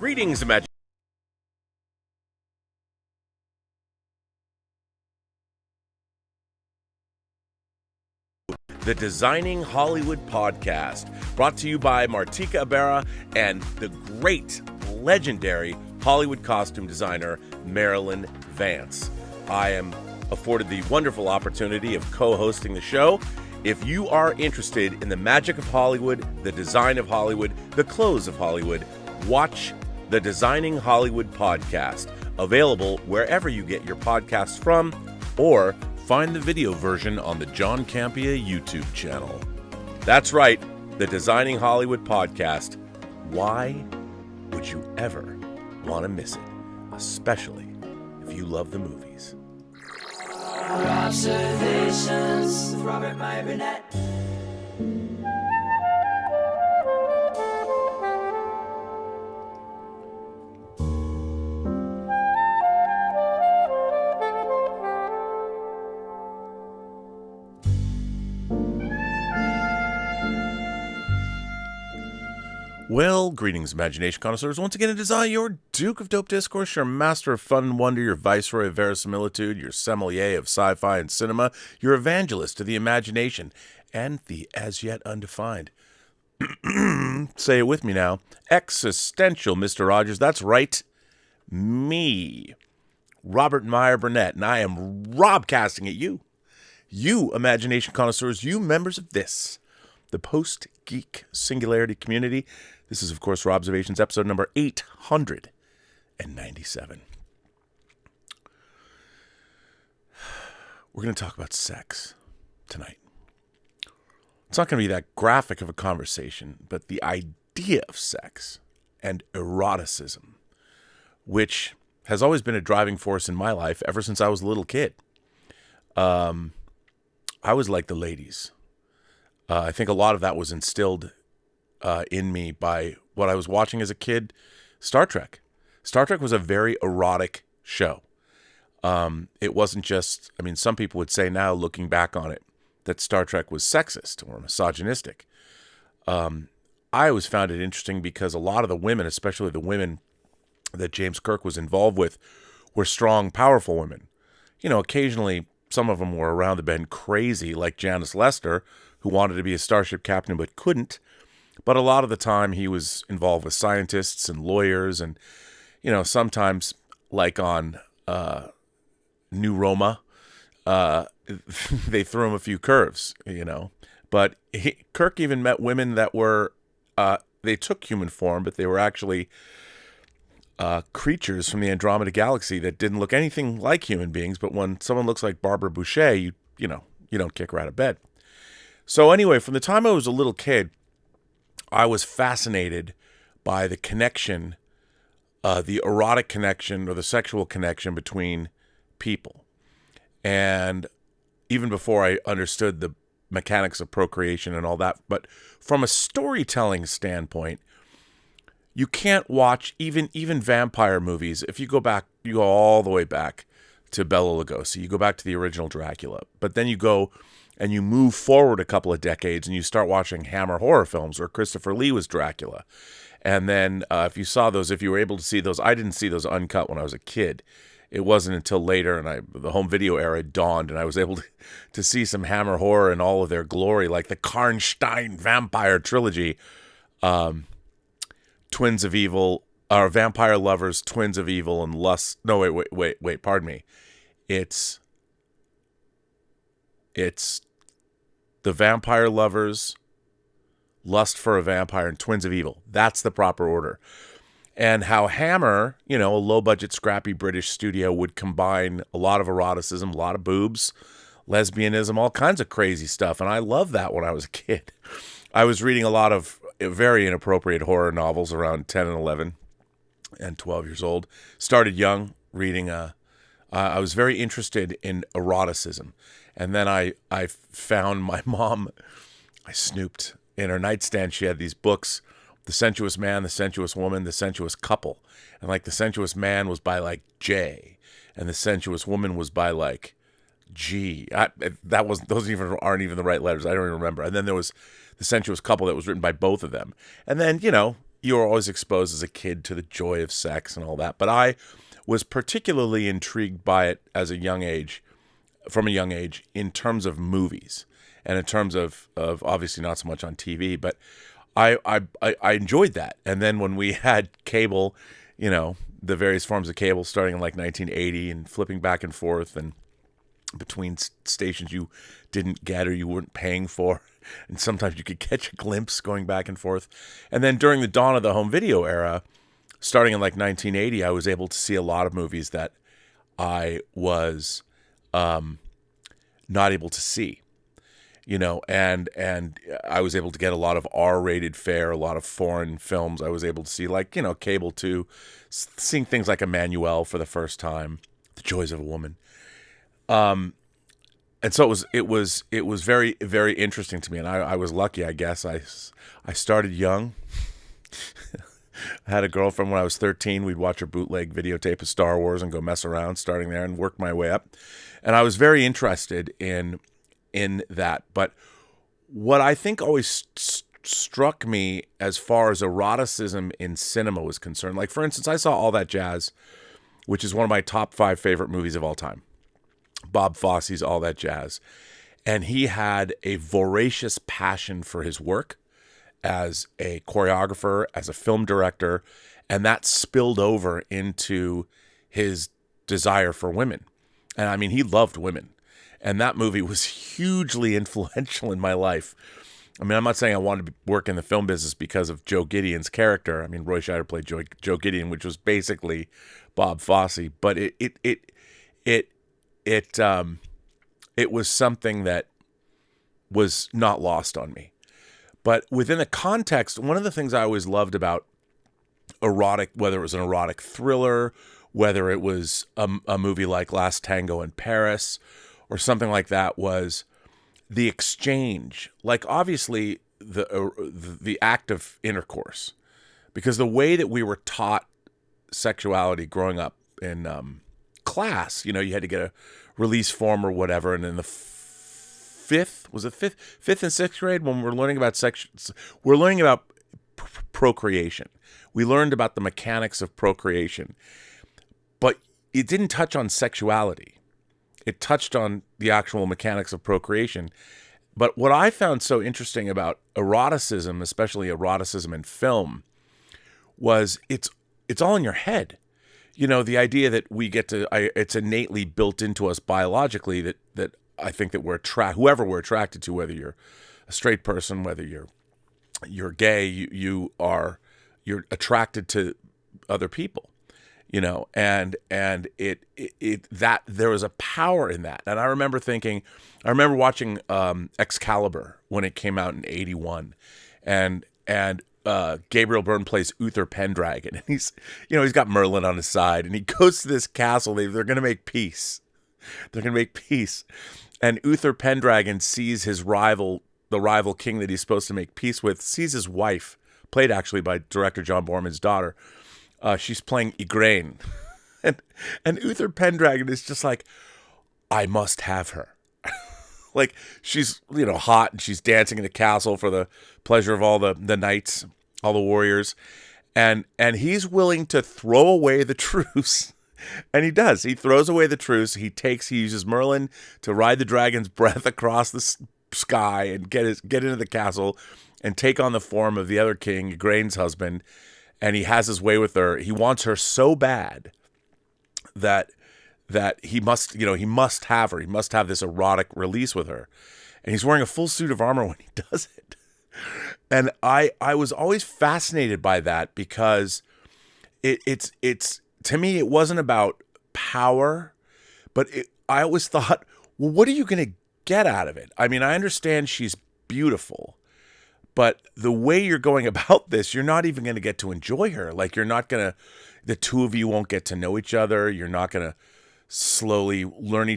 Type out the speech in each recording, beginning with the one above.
Greetings, Imagine. The Designing Hollywood podcast, brought to you by Martika Ibarra and the great, legendary Hollywood costume designer, Marilyn Vance. I am afforded the wonderful opportunity of co-hosting the show. If you are interested in the magic of Hollywood, the design of Hollywood, the clothes of Hollywood, watch the Designing Hollywood podcast, available wherever you get your podcasts from, or find the video version on the John Campea YouTube channel. That's right, the Designing Hollywood podcast. Why would you ever want to miss it? Especially if you love the movies. Observations with Robert Meyer Burnett. Well, greetings, imagination connoisseurs. Once again, it is I, your Duke of Dope Discourse, your master of fun and wonder, your viceroy of verisimilitude, your sommelier of sci-fi and cinema, your evangelist to the imagination and the as yet undefined. Say it with me now. Existential, Mr. Rogers. That's right. Me, Robert Meyer Burnett, and I am robcasting at you. You, imagination connoisseurs, you members of this, the Post-Geek Singularity community. This is, of course, Robservations, episode number 897. We're going to talk about sex tonight. It's not going to be that graphic of a conversation, but the idea of sex and eroticism, which has always been a driving force in my life ever since I was a little kid. I was like the ladies. I think a lot of that was instilled in me by what I was watching as a kid, Star Trek. Star Trek was a very erotic show. It wasn't just, some people would say now, looking back on it, that Star Trek was sexist or misogynistic. I always found it interesting because a lot of the women, especially the women that James Kirk was involved with, were strong, powerful women. You know, occasionally some of them were around the bend crazy, like Janice Lester, who wanted to be a starship captain but couldn't. But a lot of the time he was involved with scientists and lawyers and, sometimes like on New Roma, they threw him a few curves, But Kirk even met women that were, they took human form, but they were actually creatures from the Andromeda Galaxy that didn't look anything like human beings. But when someone looks like Barbara Boucher, you don't kick her out of bed. So anyway, from the time I was a little kid, I was fascinated by the connection, the erotic connection or the sexual connection between people. And even before I understood the mechanics of procreation and all that, but from a storytelling standpoint, you can't watch even vampire movies. If you go all the way back to Bela Lugosi, you go back to the original Dracula, but then you go and you move forward a couple of decades and you start watching Hammer horror films where Christopher Lee was Dracula. And then if you were able to see those, I didn't see those uncut when I was a kid. It wasn't until later, and the home video era dawned, and I was able to see some Hammer horror in all of their glory, like the Karnstein vampire trilogy, Twins of Evil, or Vampire Lovers, Twins of Evil, and Lust. No, wait, pardon me. It's The Vampire Lovers, Lust for a Vampire, and Twins of Evil. That's the proper order. And how Hammer, a low-budget, scrappy British studio, would combine a lot of eroticism, a lot of boobs, lesbianism, all kinds of crazy stuff. And I loved that when I was a kid. I was reading a lot of very inappropriate horror novels around 10 and 11 and 12 years old. Started young, reading. I was very interested in eroticism. And then I found my mom, I snooped in her nightstand. She had these books, The Sensuous Man, The Sensuous Woman, The Sensuous Couple. And like The Sensuous Man was by like J, and The Sensuous Woman was by like G. Those aren't even the right letters. I don't even remember. And then there was The Sensuous Couple that was written by both of them. And then, you're always exposed as a kid to the joy of sex and all that. But I was particularly intrigued by it as a young age, from a young age, in terms of movies and in terms of obviously not so much on TV, but I enjoyed that. And then when we had cable, the various forms of cable starting in like 1980 and flipping back and forth and between stations you didn't get or you weren't paying for, and sometimes you could catch a glimpse going back and forth. And then during the dawn of the home video era, starting in like 1980, I was able to see a lot of movies that I was not able to see, and I was able to get a lot of R-rated fare, a lot of foreign films I was able to see, like, cable too, seeing things like Emmanuel for the first time, The Joys of a Woman. And so it was very, very interesting to me. And I was lucky, I guess. I started young. I had a girlfriend when I was 13. We'd watch her bootleg videotape of Star Wars and go mess around, starting there, and work my way up. And I was very interested in that. But what I think always struck me as far as eroticism in cinema was concerned, like, for instance, I saw All That Jazz, which is one of my top 5 favorite movies of all time. Bob Fosse's All That Jazz. And he had a voracious passion for his work as a choreographer, as a film director, and that spilled over into his desire for women. And I mean, he loved women. And that movie was hugely influential in my life. I mean, I'm not saying I wanted to work in the film business because of Joe Gideon's character. I mean, Roy Scheider played Joe Gideon, which was basically Bob Fosse, but it was something that was not lost on me. But within the context, one of the things I always loved about erotic, whether it was an erotic thriller, whether it was a movie like Last Tango in Paris or something like that, was the exchange. Like, obviously, the act of intercourse. Because the way that we were taught sexuality growing up in class, you had to get a release form or whatever, and in the fifth and sixth grade, when we're learning about we're learning about procreation. We learned about the mechanics of procreation, but it didn't touch on sexuality. It touched on the actual mechanics of procreation. But what I found so interesting about eroticism, especially eroticism in film, was it's all in your head. The idea that we get to, it's innately built into us biologically that I think that whoever we're attracted to, whether you're a straight person, whether you're gay, you're attracted to other people, and that there was a power in that. And I remember watching Excalibur when it came out in 1981, and Gabriel Byrne plays Uther Pendragon, and he's got Merlin on his side, and he goes to this castle. They're going to make peace. And Uther Pendragon sees his rival, the rival king that he's supposed to make peace with, sees his wife, played actually by director John Borman's daughter. She's playing Igraine, and Uther Pendragon is just like, I must have her. Like, she's, hot, and she's dancing in the castle for the pleasure of all the knights, all the warriors. And he's willing to throw away the truce. And he does. He throws away the truce. He uses Merlin to ride the dragon's breath across the sky and get into the castle and take on the form of the other king, Igraine's husband. And he has his way with her. He wants her so bad that he must have her. He must have this erotic release with her. And he's wearing a full suit of armor when he does it. And I was always fascinated by that, because it's to me, it wasn't about power, but I always thought, well, what are you going to get out of it? I mean, I understand she's beautiful, but the way you're going about this, you're not even going to get to enjoy her. Like, the two of you won't get to know each other. You're not going to slowly learn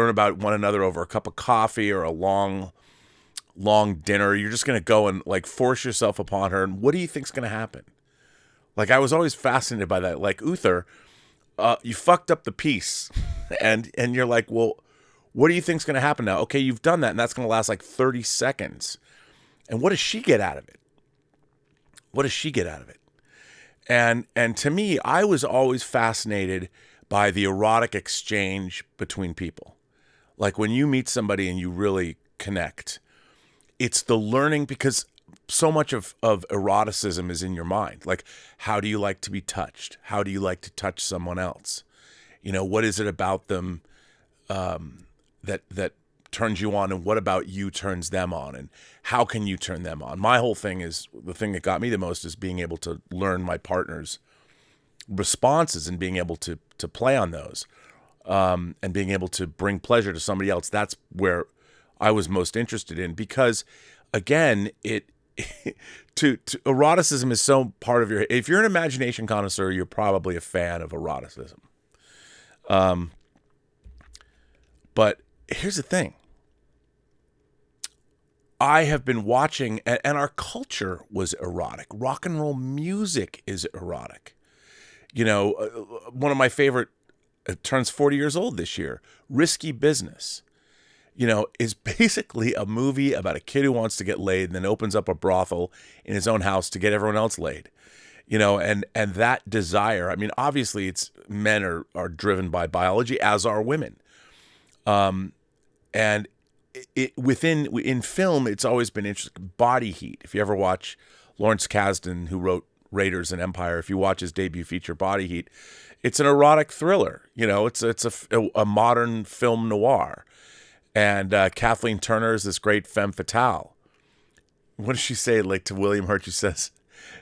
about one another over a cup of coffee or a long dinner. You're just going to go and like force yourself upon her. And what do you think's going to happen? Like, I was always fascinated by that. Like, Uther, you fucked up the piece, and you're like, well, what do you think's going to happen now? Okay, you've done that, and that's going to last like 30 seconds. And what does she get out of it? What does she get out of it? And to me, I was always fascinated by the erotic exchange between people. Like when you meet somebody and you really connect, it's the learning, because so much of eroticism is in your mind. Like, how do you like to be touched? How do you like to touch someone else? What is it about them that turns you on, and what about you turns them on, and how can you turn them on? My whole thing is, the thing that got me the most is being able to learn my partner's responses and being able to play on those, and being able to bring pleasure to somebody else. That's where I was most interested in, because again, eroticism is so part of your, if you're an imagination connoisseur, you're probably a fan of eroticism. But here's the thing. I have been watching, and our culture was erotic. Rock and roll music is erotic. One of my favorite, it turns 40 years old this year, Risky Business, is basically a movie about a kid who wants to get laid and then opens up a brothel in his own house to get everyone else laid. And that desire, I mean, obviously it's men are driven by biology, as are women. And in film, it's always been interesting. Body Heat. If you ever watch Lawrence Kasdan, who wrote Raiders and Empire, if you watch his debut feature, Body Heat, it's an erotic thriller. It's a modern film noir. And Kathleen Turner is this great femme fatale. What does she say, like, to William Hurt? She says,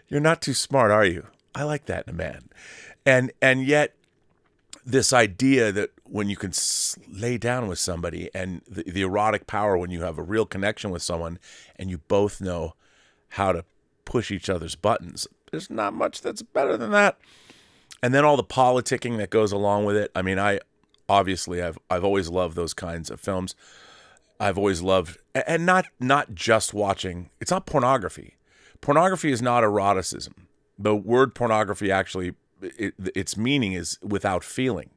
"You're not too smart, are you?" I like that in a man. And yet, this idea that when you can lay down with somebody, and the erotic power when you have a real connection with someone and you both know how to push each other's buttons, there's not much that's better than that. And then all the politicking that goes along with it. I mean, I've always loved those kinds of films. I've always loved, and not just watching. It's not pornography. Pornography is not eroticism. The word pornography actually, its meaning is without feeling.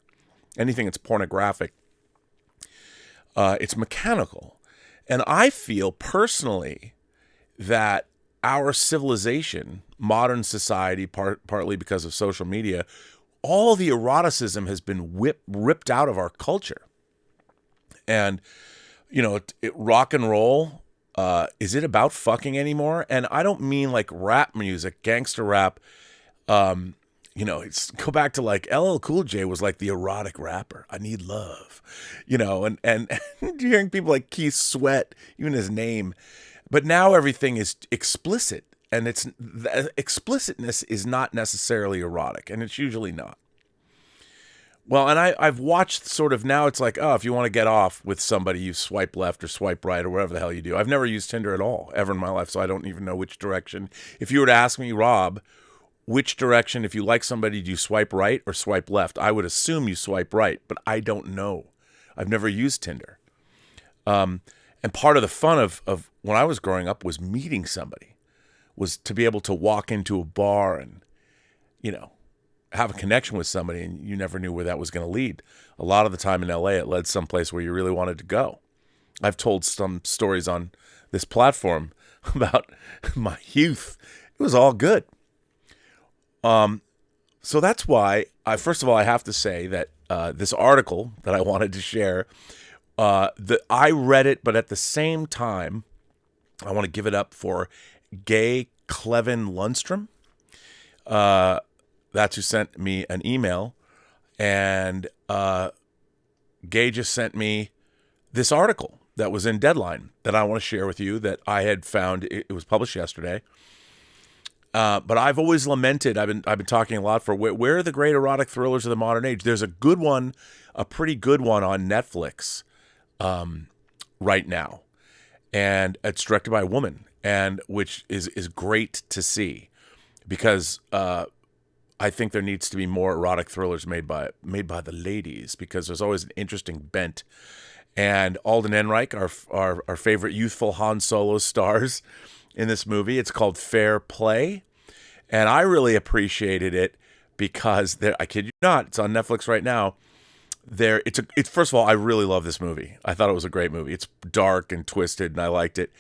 Anything that's pornographic, it's mechanical. And I feel personally that our civilization, modern society, partly because of social media, all the eroticism has been ripped out of our culture. And, rock and roll, is it about fucking anymore? And I don't mean like rap music, gangster rap. It's go back to like LL Cool J was like the erotic rapper. I need love, and hearing people like Keith Sweat, even his name. But now everything is explicit. And explicitness is not necessarily erotic, and it's usually not. Well, and I've watched sort of, now it's like, oh, if you want to get off with somebody, you swipe left or swipe right or whatever the hell you do. I've never used Tinder at all, ever in my life, so I don't even know which direction. If you were to ask me, Rob, which direction, if you like somebody, do you swipe right or swipe left? I would assume you swipe right, but I don't know. I've never used Tinder. And part of the fun of when I was growing up was meeting somebody. Was to be able to walk into a bar and, have a connection with somebody, and you never knew where that was going to lead. A lot of the time in LA, it led someplace where you really wanted to go. I've told some stories on this platform about my youth. It was all good. So that's why, first of all, I have to say that this article that I wanted to share, that I read it, but at the same time, I want to give it up for Gay Clevin Lundstrom. That's who sent me an email. And Gay just sent me this article that was in Deadline that I want to share with you, that I had found. It was published yesterday. But I've always lamented, I've been talking a lot for where are the great erotic thrillers of the modern age? There's a good one, a pretty good one on Netflix right now. And it's directed by a woman, and which is great to see, because I think there needs to be more erotic thrillers made by the ladies, because there's always an interesting bent. And Alden Ehrenreich, our favorite youthful Han Solo stars in this movie. It's called Fair Play, and I really appreciated it because I kid you not, it's on Netflix right now. It's first of all, I really love this movie. I thought it was a great movie. It's dark and twisted, and I liked it.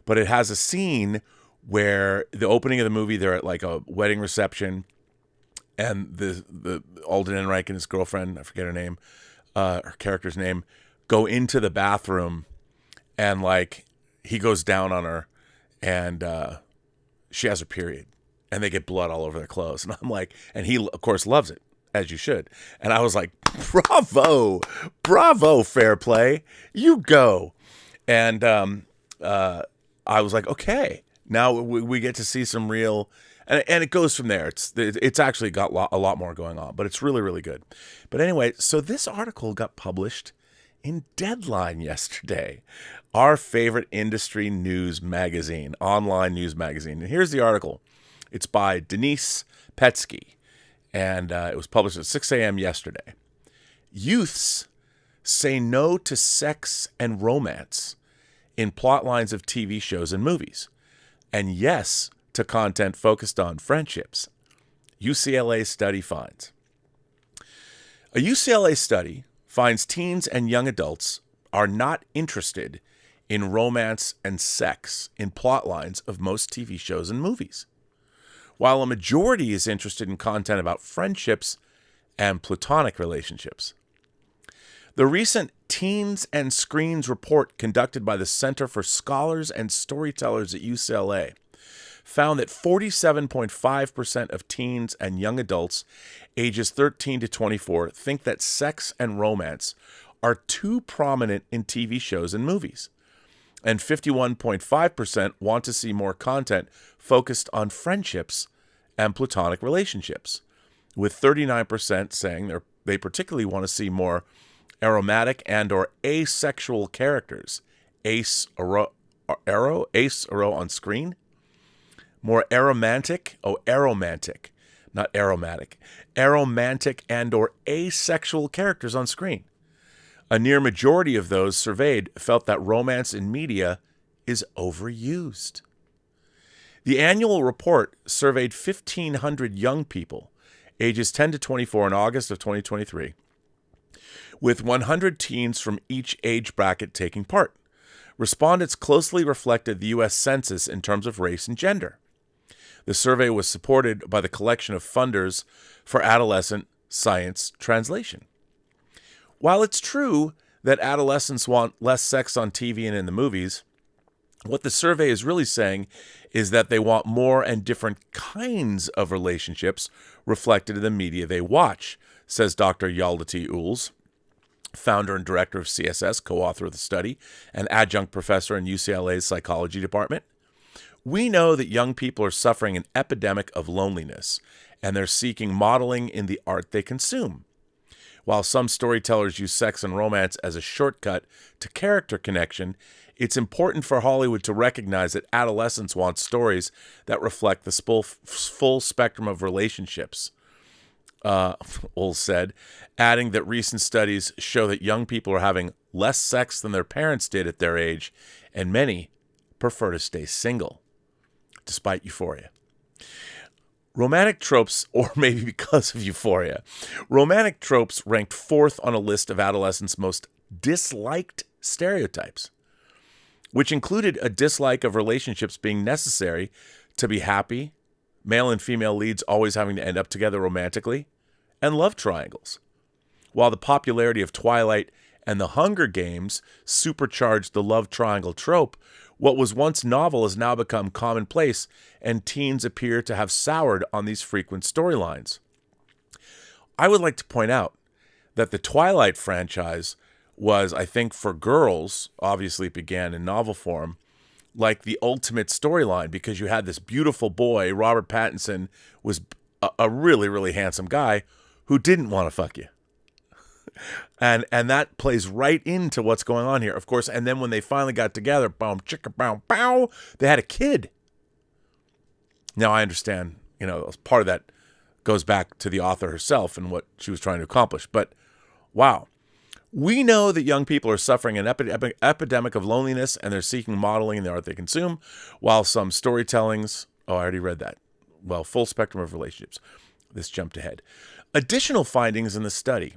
But it has a scene where the opening of the movie, they're at like a wedding reception, and the Alden Ehrenreich and his girlfriend, I forget her name, her character's name, go into the bathroom, and like he goes down on her, and she has her period, and they get blood all over their clothes, and I'm like, and he of course loves it, as you should, and I was like, bravo, fair play, you go, and I was like, okay, now we get to see some real. And it goes from there. It's actually got a lot more going on, but it's really, really good. But anyway, so this article got published in Deadline yesterday, our favorite industry news magazine, online news magazine. And here's the article. It's by Denise Petsky, and it was published at 6 a.m. yesterday. Youths say no to sex and romance in plot lines of TV shows and movies, and yes to content focused on friendships. UCLA study finds. A UCLA study finds teens and young adults are not interested in romance and sex in plot lines of most TV shows and movies, while a majority is interested in content about friendships and platonic relationships. The recent Teens and Screens report conducted by the Center for Scholars and Storytellers at UCLA found that 47.5% of teens and young adults ages 13 to 24 think that sex and romance are too prominent in TV shows and movies. And 51.5% want to see more content focused on friendships and platonic relationships, with 39% saying they particularly want to see more aromatic and or asexual characters, ace aro on screen. More aromantic, not aromatic, aromantic and or asexual characters on screen. A near majority of those surveyed felt that romance in media is overused. The annual report surveyed 1,500 young people, ages 10 to 24 in August of 2023, with 100 teens from each age bracket taking part. Respondents closely reflected the U.S. Census in terms of race and gender. The survey was supported by the collection of funders for adolescent science translation. While it's true that adolescents want less sex on TV and in the movies, what the survey is really saying is that they want more and different kinds of relationships reflected in the media they watch, says Dr. Yaldati Uls, founder and director of CSS, co-author of the study, and adjunct professor in UCLA's psychology department. We know that young people are suffering an epidemic of loneliness, and they're seeking modeling in the art they consume. While some storytellers use sex and romance as a shortcut to character connection, it's important for Hollywood to recognize that adolescents want stories that reflect the full spectrum of relationships, Uls said, adding that recent studies show that young people are having less sex than their parents did at their age, and many prefer to stay single, despite euphoria. Romantic tropes, or maybe because of euphoria, romantic tropes ranked fourth on a list of adolescents' most disliked stereotypes, which included a dislike of relationships being necessary to be happy, male and female leads always having to end up together romantically, and love triangles. While the popularity of Twilight and The Hunger Games supercharged the love triangle trope, what was once novel has now become commonplace, and teens appear to have soured on these frequent storylines. I would like to point out that the Twilight franchise was, I think, for girls, obviously it began in novel form, like the ultimate storyline, because you had this beautiful boy, Robert Pattinson, was a really, really handsome guy who didn't want to fuck you. And that plays right into what's going on here, of course. And then when they finally got together, boom, chicka, bow, bow, they had a kid. Now I understand, part of that goes back to the author herself and what she was trying to accomplish. But wow, we know that young people are suffering an epidemic of loneliness, and they're seeking modeling in the art they consume, while some storytellings, I already read that. Well, full spectrum of relationships. This jumped ahead. Additional findings in the study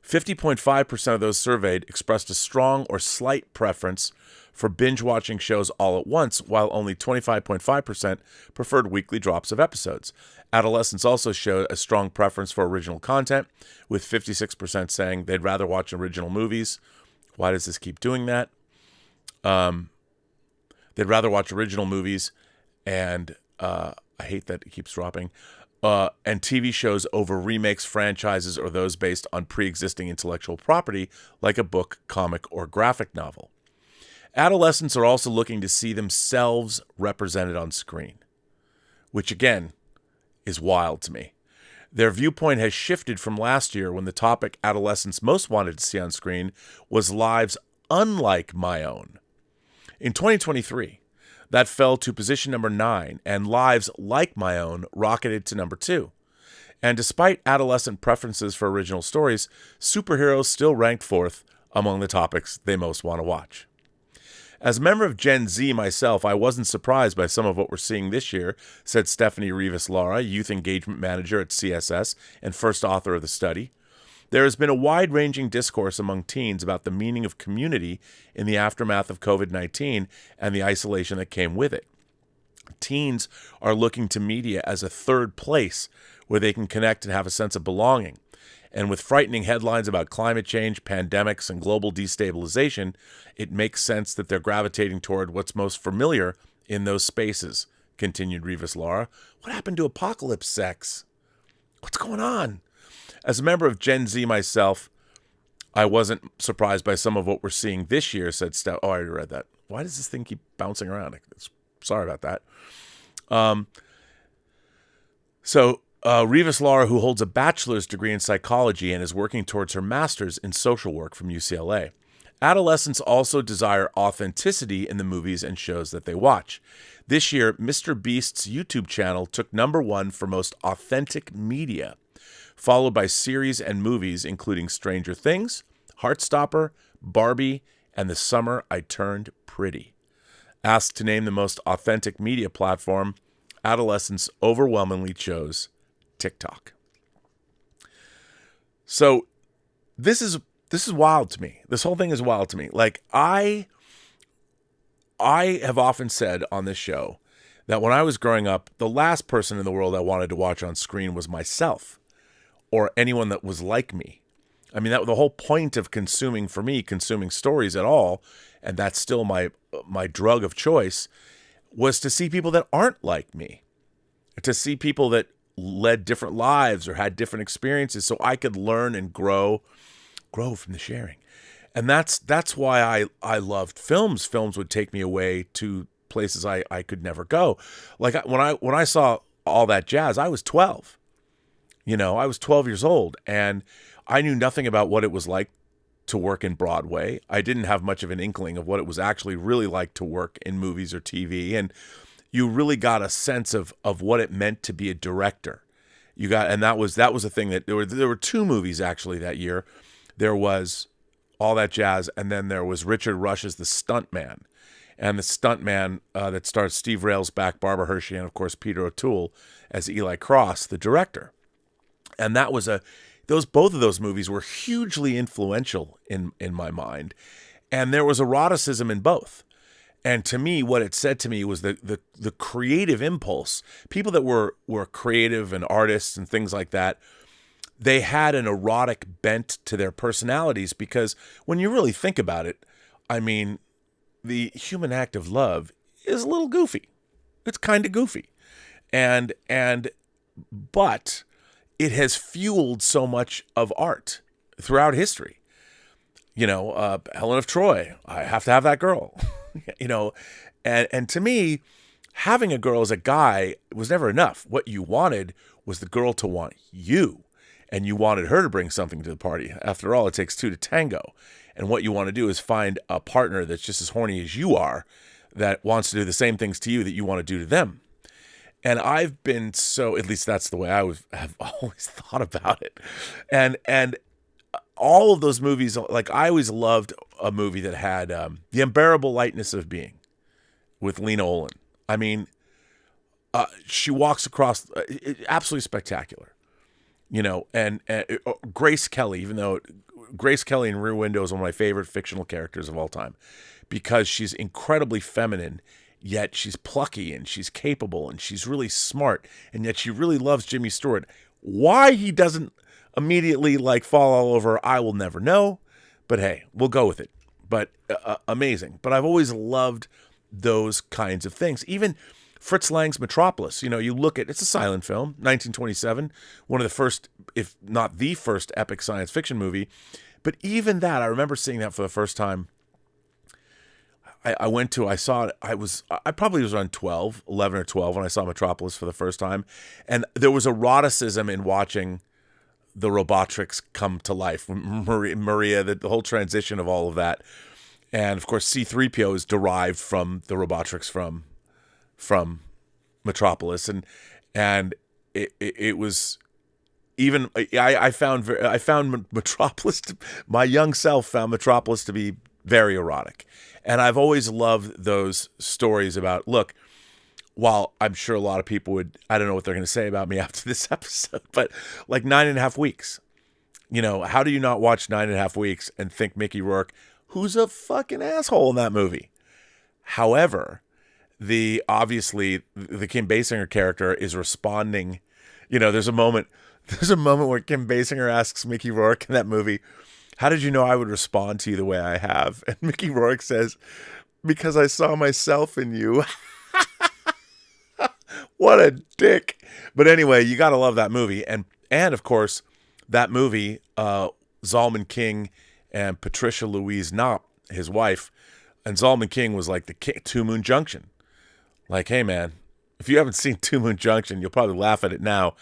50.5% of those surveyed expressed a strong or slight preference for binge-watching shows all at once, while only 25.5% preferred weekly drops of episodes. Adolescents also showed a strong preference for original content, with 56% saying they'd rather watch original movies. Why does this keep doing that? They'd rather watch original movies, and I hate that it keeps dropping, and TV shows over remakes, franchises, or those based on pre-existing intellectual property, like a book, comic, or graphic novel. Adolescents are also looking to see themselves represented on screen, which again is wild to me. Their viewpoint has shifted from last year, when the topic adolescents most wanted to see on screen was lives unlike my own. In 2023, that fell to position number 9, and lives like my own rocketed to number 2. And despite adolescent preferences for original stories, superheroes still ranked 4th among the topics they most want to watch. As a member of Gen Z myself, I wasn't surprised by some of what we're seeing this year, said Stephanie Rivas-Lara, Youth Engagement Manager at CSS and first author of the study. There has been a wide-ranging discourse among teens about the meaning of community in the aftermath of COVID-19 and the isolation that came with it. Teens are looking to media as a third place where they can connect and have a sense of belonging. And with frightening headlines about climate change, pandemics, and global destabilization, it makes sense that they're gravitating toward what's most familiar in those spaces, continued Rivas-Lara. What happened to apocalypse sex? What's going on? As a member of Gen Z myself, I wasn't surprised by some of what we're seeing this year, said Steph. Oh, I already read that. Why does this thing keep bouncing around? Sorry about that. Rivas-Lara, who holds a bachelor's degree in psychology and is working towards her master's in social work from UCLA. Adolescents also desire authenticity in the movies and shows that they watch. This year, Mr. Beast's YouTube channel took number 1 for most authentic media, followed by series and movies including Stranger Things, Heartstopper, Barbie, and The Summer I Turned Pretty. Asked to name the most authentic media platform, adolescents overwhelmingly chose TikTok. So this is wild to me. This whole thing is wild to me. Like I have often said on this show that when I was growing up, the last person in the world I wanted to watch on screen was myself or anyone that was like me. I mean, that the whole point of consuming stories at all, and that's still my drug of choice, was to see people that aren't like me, to see people that led different lives or had different experiences, so I could learn and grow from the sharing. And that's why I loved films. Films would take me away to places I could never go. Like when I saw All That Jazz, I was 12. I was 12 years old, and I knew nothing about what it was like to work in Broadway. I didn't have much of an inkling of what it was actually really like to work in movies or TV, and you really got a sense of what it meant to be a director. And that was the thing that there were 2 movies actually that year. There was All That Jazz, and then there was Richard Rush's The Stuntman. And The Stuntman that stars Steve Railsback, Barbara Hershey, and of course Peter O'Toole as Eli Cross, the director. And that was both of those movies were hugely influential in my mind. And there was eroticism in both. And to me, what it said to me was the creative impulse. People that were creative and artists and things like that, they had an erotic bent to their personalities, because when you really think about it, I mean, the human act of love is a little goofy. It's kind of goofy. But it has fueled so much of art throughout history. Helen of Troy, I have to have that girl. And to me, having a girl as a guy was never enough. What you wanted was the girl to want you, and you wanted her to bring something to the party. After all, it takes 2 to tango. And what you want to do is find a partner that's just as horny as you are, that wants to do the same things to you that you want to do to them. And I've been at least that's the way have always thought about it. And all of those movies, like I always loved a movie that had The Unbearable Lightness of Being with Lena Olin. I mean, she walks across, absolutely spectacular. And Grace Kelly, even though Grace Kelly in Rear Window is one of my favorite fictional characters of all time because she's incredibly feminine, yet she's plucky and she's capable and she's really smart, and yet she really loves Jimmy Stewart. Why he doesn't immediately like fall all over her, I will never know, but hey, we'll go with it. But amazing. But I've always loved those kinds of things. Even Fritz Lang's Metropolis, you know, you look at, it's a silent film, 1927, one of the first, if not the first epic science fiction movie. But even that, I remember seeing that for the first time. I saw it, I probably was around 11 or 12 when I saw Metropolis for the first time. And there was eroticism in watching the robotics come to life. Maria, the whole transition of all of that. And of course, C-3PO is derived from the robotics from Metropolis. And it was even, I found Metropolis, my young self found Metropolis to be very erotic. And I've always loved those stories about, look, while I'm sure a lot of people would, I don't know what they're going to say about me after this episode, but like 9.5 Weeks. You know, how do you not watch 9.5 Weeks and think Mickey Rourke, who's a fucking asshole in that movie? However, obviously the Kim Basinger character is responding. You know, there's a moment where Kim Basinger asks Mickey Rourke in that movie, how did you know I would respond to you the way I have? And Mickey Rourke says, because I saw myself in you. What a dick. But anyway, you got to love that movie. And of course, that movie, Zalman King and Patricia Louise Knopp, his wife, and Zalman King was like the Two Moon Junction. Like, hey man, if you haven't seen Two Moon Junction, you'll probably laugh at it now.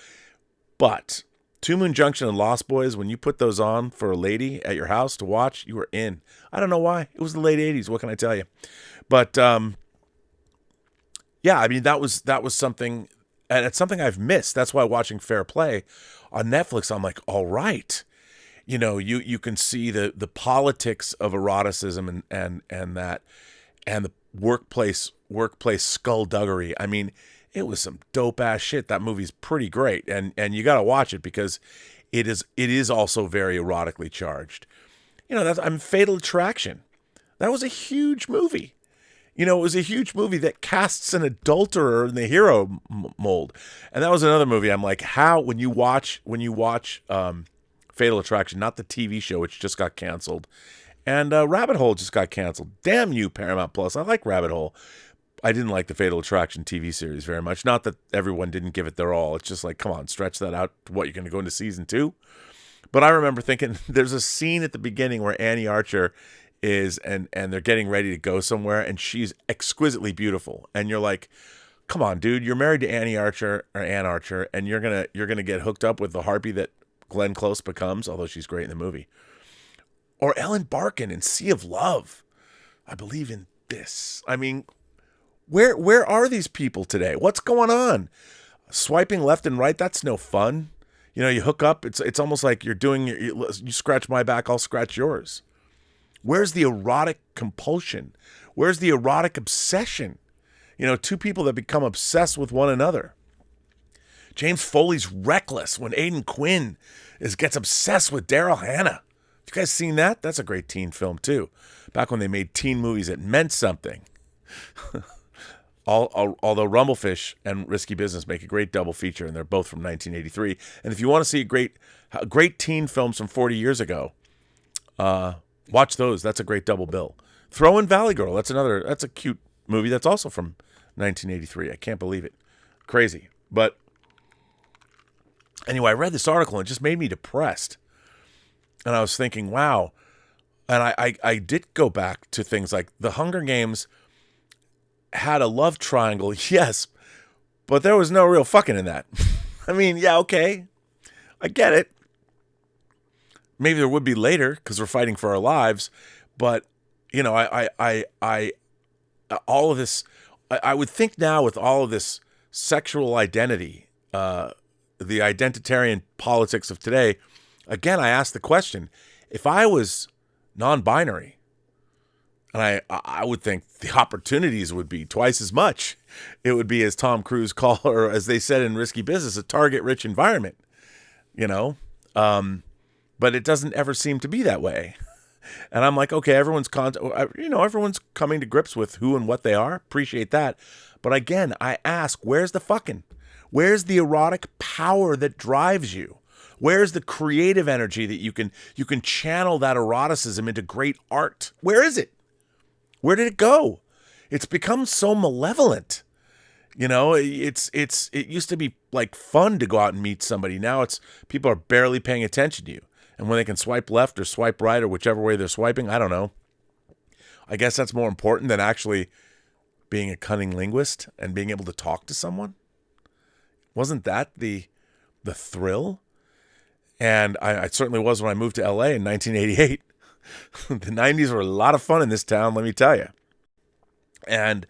But Two Moon Junction and Lost Boys, when you put those on for a lady at your house to watch, you were in. I don't know why. It was the late 80s. What can I tell you? But yeah, I mean, that was something, and it's something I've missed. That's why watching Fair Play on Netflix, I'm like, all right. You know, you can see the politics of eroticism and the workplace skullduggery. I mean, it was some dope ass shit. That movie's pretty great, and you got to watch it because it is also very erotically charged. You know, Fatal Attraction. That was a huge movie. You know, it was a huge movie that casts an adulterer in the hero mold, and that was another movie. I'm like, how when you watch Fatal Attraction, not the TV show, which just got canceled, and Rabbit Hole just got canceled. Damn you, Paramount Plus. I like Rabbit Hole. I didn't like the Fatal Attraction TV series very much. Not that everyone didn't give it their all. It's just like, come on, stretch that out to what, you're going to go into season 2? But I remember thinking, there's a scene at the beginning where Annie Archer is, and they're getting ready to go somewhere, and she's exquisitely beautiful. And you're like, come on, dude, you're married to Anne Archer, and you're gonna get hooked up with the harpy that Glenn Close becomes, although she's great in the movie. Or Ellen Barkin in Sea of Love. I believe in this. I mean, where are these people today? What's going on? Swiping left and right, that's no fun. You know, you hook up, it's almost like you're doing, you scratch my back, I'll scratch yours. Where's the erotic compulsion? Where's the erotic obsession? You know, two people that become obsessed with one another. James Foley's Reckless when Aidan Quinn gets obsessed with Daryl Hannah. Have you guys seen that? That's a great teen film too. Back when they made teen movies that meant something. Although Rumblefish and Risky Business make a great double feature, and they're both from 1983. And if you want to see great teen films from 40 years ago, watch those. That's a great double bill. Throw in Valley Girl. That's a cute movie that's also from 1983. I can't believe it. Crazy. But anyway, I read this article and it just made me depressed. And I was thinking, wow. And I did go back to things like The Hunger Games had a love triangle, yes, but there was no real fucking in that. I mean, yeah, okay. I get it. Maybe there would be later because we're fighting for our lives. But, you know, all of this, I would think now with all of this sexual identity, the identitarian politics of today, again, I ask the question, if I was non-binary, and I would think the opportunities would be twice as much. It would be, as Tom Cruise called, or as they said in Risky Business, a target-rich environment, you know? But but it doesn't ever seem to be that way. And I'm like, okay, everyone's coming to grips with who and what they are. Appreciate that. But again, I ask, where's the fucking? Where's the erotic power that drives you? Where's the creative energy that you can channel that eroticism into great art? Where is it? Where did it go? It's become so malevolent. You know, it used to be like fun to go out and meet somebody. Now it's people are barely paying attention to you. And when they can swipe left or swipe right or whichever way they're swiping, I don't know. I guess that's more important than actually being a cunning linguist and being able to talk to someone. Wasn't that the thrill? And I certainly was when I moved to LA in 1988. The 90s were a lot of fun in this town, let me tell you. And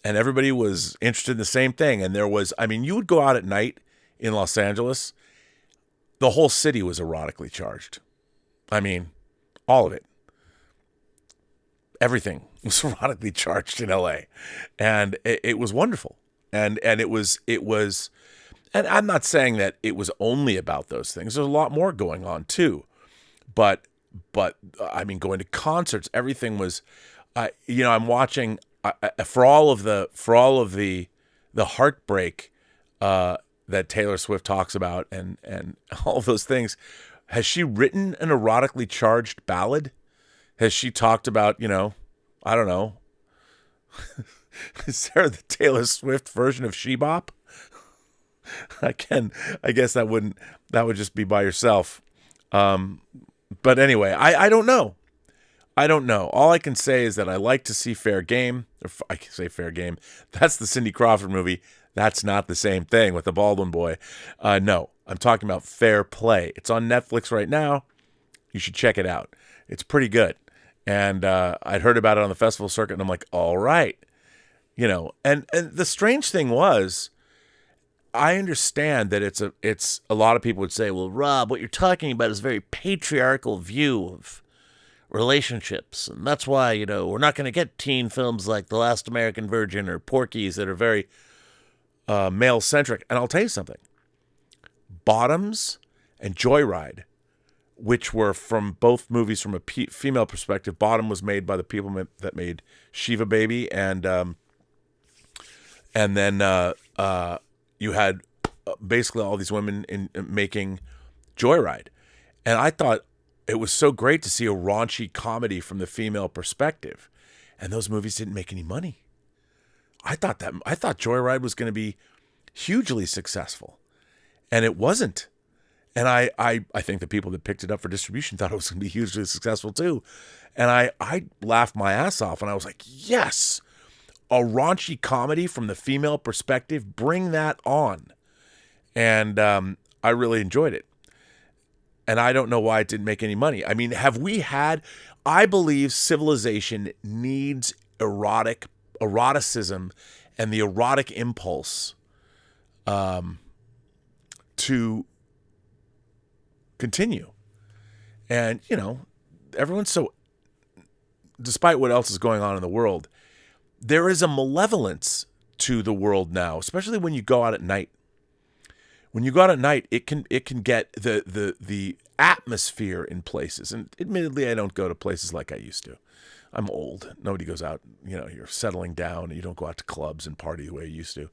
everybody was interested in the same thing. And there was, I mean, you would go out at night in Los Angeles. The whole city was erotically charged. I mean, all of it. Everything was erotically charged in LA. And it was wonderful. And it was, and I'm not saying that it was only about those things. There's a lot more going on too. But I mean, going to concerts, everything was, I'm watching for all of the heartbreak that Taylor Swift talks about and all those things. Has she written an erotically charged ballad? Has she talked about, I don't know. Is there the Taylor Swift version of She Bop? I guess that would just be by yourself. But anyway, I don't know. I don't know. All I can say is that I like to see fair game. I can say fair game. That's the Cindy Crawford movie. That's not the same thing with the Baldwin boy. No, I'm talking about Fair Play. It's on Netflix right now. You should check it out. It's pretty good. And I'd heard about it on the festival circuit, and I'm like, all right. And the strange thing was, I understand that it's a lot of people would say, well, Rob, what you're talking about is a very patriarchal view of relationships. And that's why, we're not going to get teen films like The Last American Virgin or Porky's that are very male-centric. And I'll tell you something. Bottoms and Joyride, which were from both movies from a female perspective. Bottom was made by the people that made Shiva Baby. And then you had basically all these women in making Joyride. And I thought it was so great to see a raunchy comedy from the female perspective. And those movies didn't make any money. I thought Joyride was going to be hugely successful. And it wasn't. And I think the people that picked it up for distribution thought it was going to be hugely successful too. And I laughed my ass off and I was like, yes, a raunchy comedy from the female perspective, bring that on. And I really enjoyed it. And I don't know why it didn't make any money. I mean, I believe civilization needs eroticism and the erotic impulse to continue. And, everyone's so, despite what else is going on in the world, there is a malevolence to the world now, especially when you go out at night. When you go out at night, it can get the atmosphere in places. And admittedly, I don't go to places like I used to. I'm old. Nobody goes out. You're settling down and you don't go out to clubs and party the way you used to.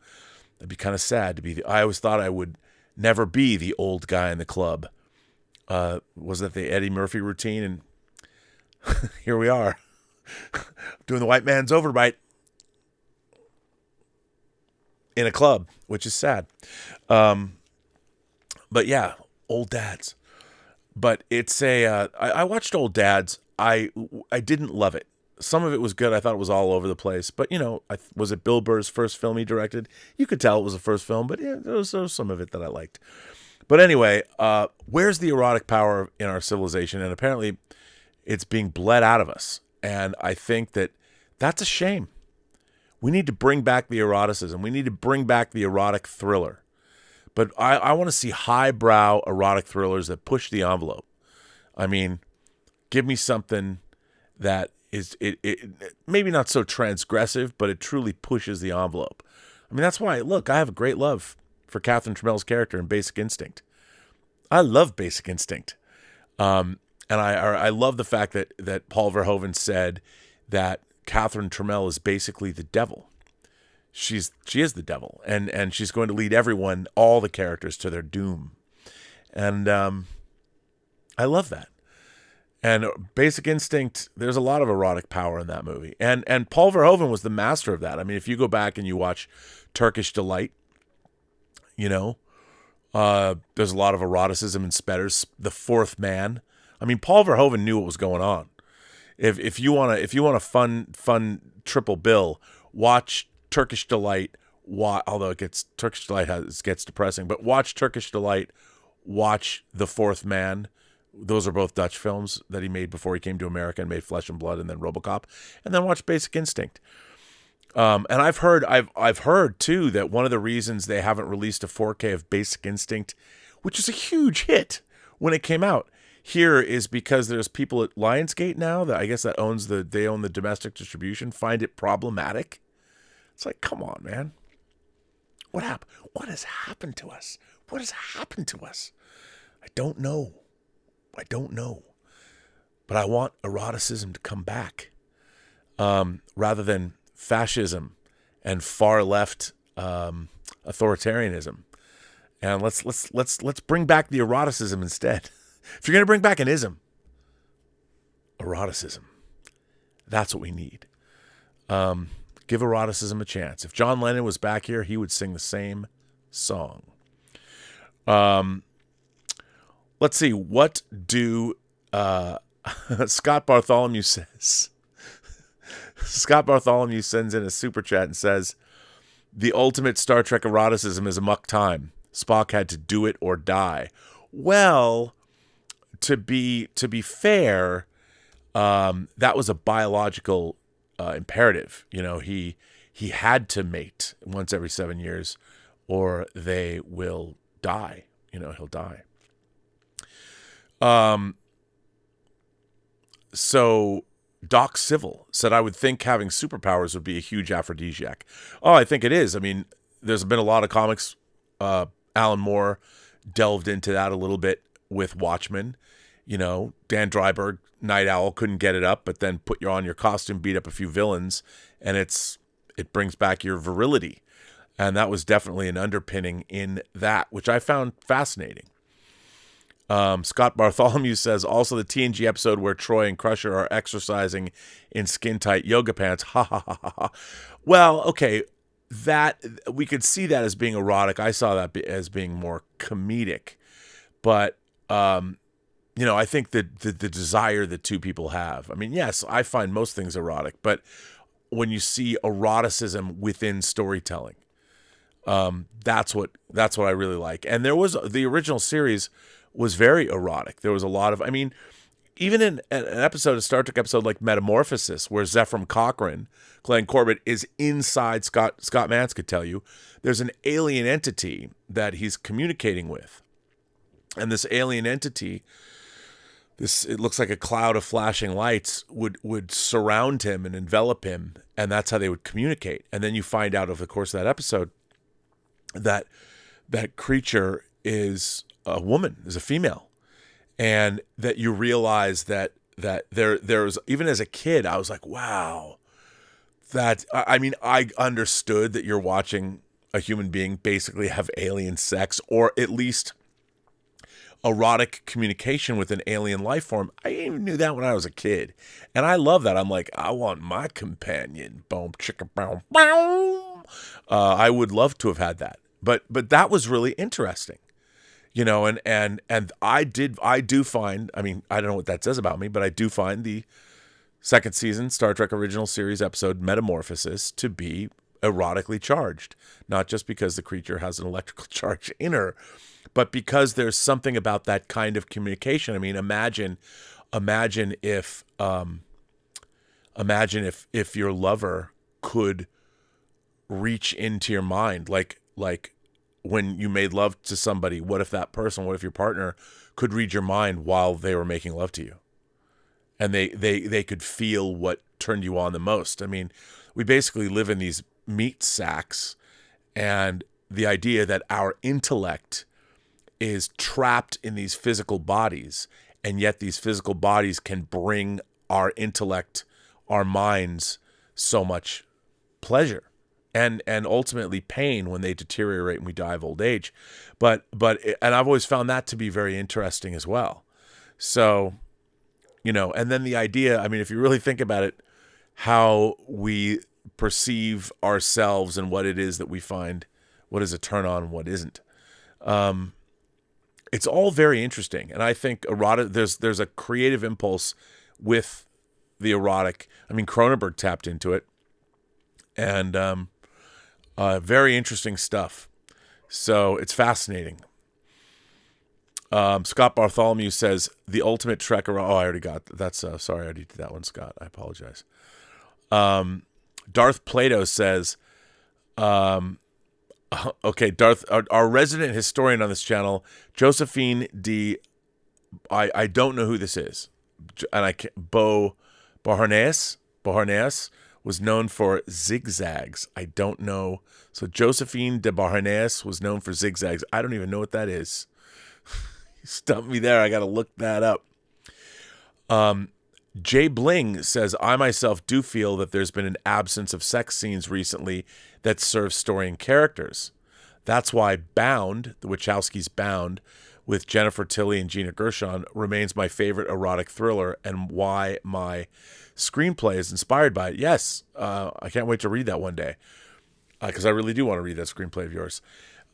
It'd be kind of sad to be. I always thought I would never be the old guy in the club. Was that the Eddie Murphy routine? And here we are doing the white man's overbite in a club, which is sad. But yeah, old dads. But it's I watched Old Dads. I didn't love it. Some of it was good. I thought it was all over the place. But, was it Bill Burr's first film he directed? You could tell it was the first film, but yeah, there was some of it that I liked. But anyway, where's the erotic power in our civilization? And apparently it's being bled out of us. And I think that's a shame. We need to bring back the eroticism. We need to bring back the erotic thriller. But I want to see highbrow erotic thrillers that push the envelope. I mean, give me something that is it maybe not so transgressive, but it truly pushes the envelope. I mean, that's why, I have a great love for Catherine Trammell's character in Basic Instinct. I love Basic Instinct. And I love the fact that Paul Verhoeven said that Catherine Trammell is basically the devil. She is the devil, and she's going to lead everyone, all the characters, to their doom. And I love that. And Basic Instinct, there's a lot of erotic power in that movie. And Paul Verhoeven was the master of that. I mean, if you go back and you watch Turkish Delight, there's a lot of eroticism in Spetter's The Fourth Man. I mean, Paul Verhoeven knew what was going on. If you want a fun triple bill, watch Turkish Delight. Although Turkish Delight gets depressing, but watch Turkish Delight. Watch The Fourth Man. Those are both Dutch films that he made before he came to America and made Flesh and Blood and then RoboCop. And then watch Basic Instinct. And I've heard too that one of the reasons they haven't released a 4K of Basic Instinct, which is a huge hit when it came out here, is because there's people at Lionsgate now that I guess they own the domestic distribution, find it problematic. It's like, come on, man. What happened? What has happened to us? What has happened to us? I don't know. But I want eroticism to come back, rather than fascism and far left authoritarianism. And let's bring back the eroticism instead. If you're going to bring back an ism, eroticism. That's what we need. Give eroticism a chance. If John Lennon was back here, he would sing the same song. Let's see. What do Scott Bartholomew says? Scott Bartholomew sends in a super chat and says, "The ultimate Star Trek eroticism is amok time. Spock had to do it or die." Well, to be fair, that was a biological imperative. He had to mate once every 7 years, or they will die. He'll die. So Doc Civil said, "I would think having superpowers would be a huge aphrodisiac." Oh, I think it is. I mean, there's been a lot of comics. Alan Moore delved into that a little bit with Watchmen. Dan Dreiberg, Night Owl, couldn't get it up, but then put on your costume, beat up a few villains, and it brings back your virility. And that was definitely an underpinning in that, which I found fascinating. Scott Bartholomew says, also the TNG episode where Troy and Crusher are exercising in skin-tight yoga pants. Ha ha ha ha ha. Well, okay, that we could see that as being erotic. I saw that as being more comedic. But, I think that the desire that two people have. I mean, yes, I find most things erotic, but when you see eroticism within storytelling, that's what I really like. And there was the original series was very erotic. There was a lot of, even in an episode, a Star Trek episode like Metamorphosis, where Zephram Cochrane, Glenn Corbett, is inside Scott Mantz could tell you, there's an alien entity that he's communicating with. And this alien entity, it looks like a cloud of flashing lights would surround him and envelop him, and that's how they would communicate. And then you find out over the course of that episode that creature is a woman, is a female, and that you realize that there's, even as a kid, I was like, wow, I understood that you're watching a human being basically have alien sex, or at least erotic communication with an alien life form. I even knew that when I was a kid, and I love that. I'm like, I want my companion. Boom, chicka, boom, boom. I would love to have had that, but that was really interesting. And I do find, I don't know what that says about me, but I do find the second season Star Trek original series episode Metamorphosis to be erotically charged, not just because the creature has an electrical charge in her, but because there's something about that kind of communication. Imagine if your lover could reach into your mind, like when you made love to somebody. What if your partner could read your mind while they were making love to you, and they could feel what turned you on the most? We basically live in these meat sacks, and the idea that our intellect is trapped in these physical bodies, and yet these physical bodies can bring our intellect, our minds, so much pleasure and ultimately pain when they deteriorate and we die of old age. But and I've always found that to be very interesting as well. So, and then the idea, I mean, if you really think about it, how we perceive ourselves and what it is that we find, what is a turn on and what isn't. It's all very interesting. And I think erotic, there's a creative impulse with the erotic. I mean, Cronenberg tapped into it, and very interesting stuff. So it's fascinating. Scott Bartholomew says the ultimate trek. Oh, I already got that's. Sorry, I already did that one, Scott. I apologize. Darth Plato says, okay, Darth, our resident historian on this channel, Josephine D. I don't know who this is, and I can't, Beauharnais was known for zigzags. I don't know. So Josephine de Beauharnais was known for zigzags. I don't even know what that is. You stumped me there. I got to look that up. Jay Bling says, I myself do feel that there's been an absence of sex scenes recently that serve story and characters. That's why Bound, the Wachowskis' Bound, with Jennifer Tilly and Gina Gershon, remains my favorite erotic thriller and why my screenplay is inspired by it. Yes, I can't wait to read that one day because I really do want to read that screenplay of yours.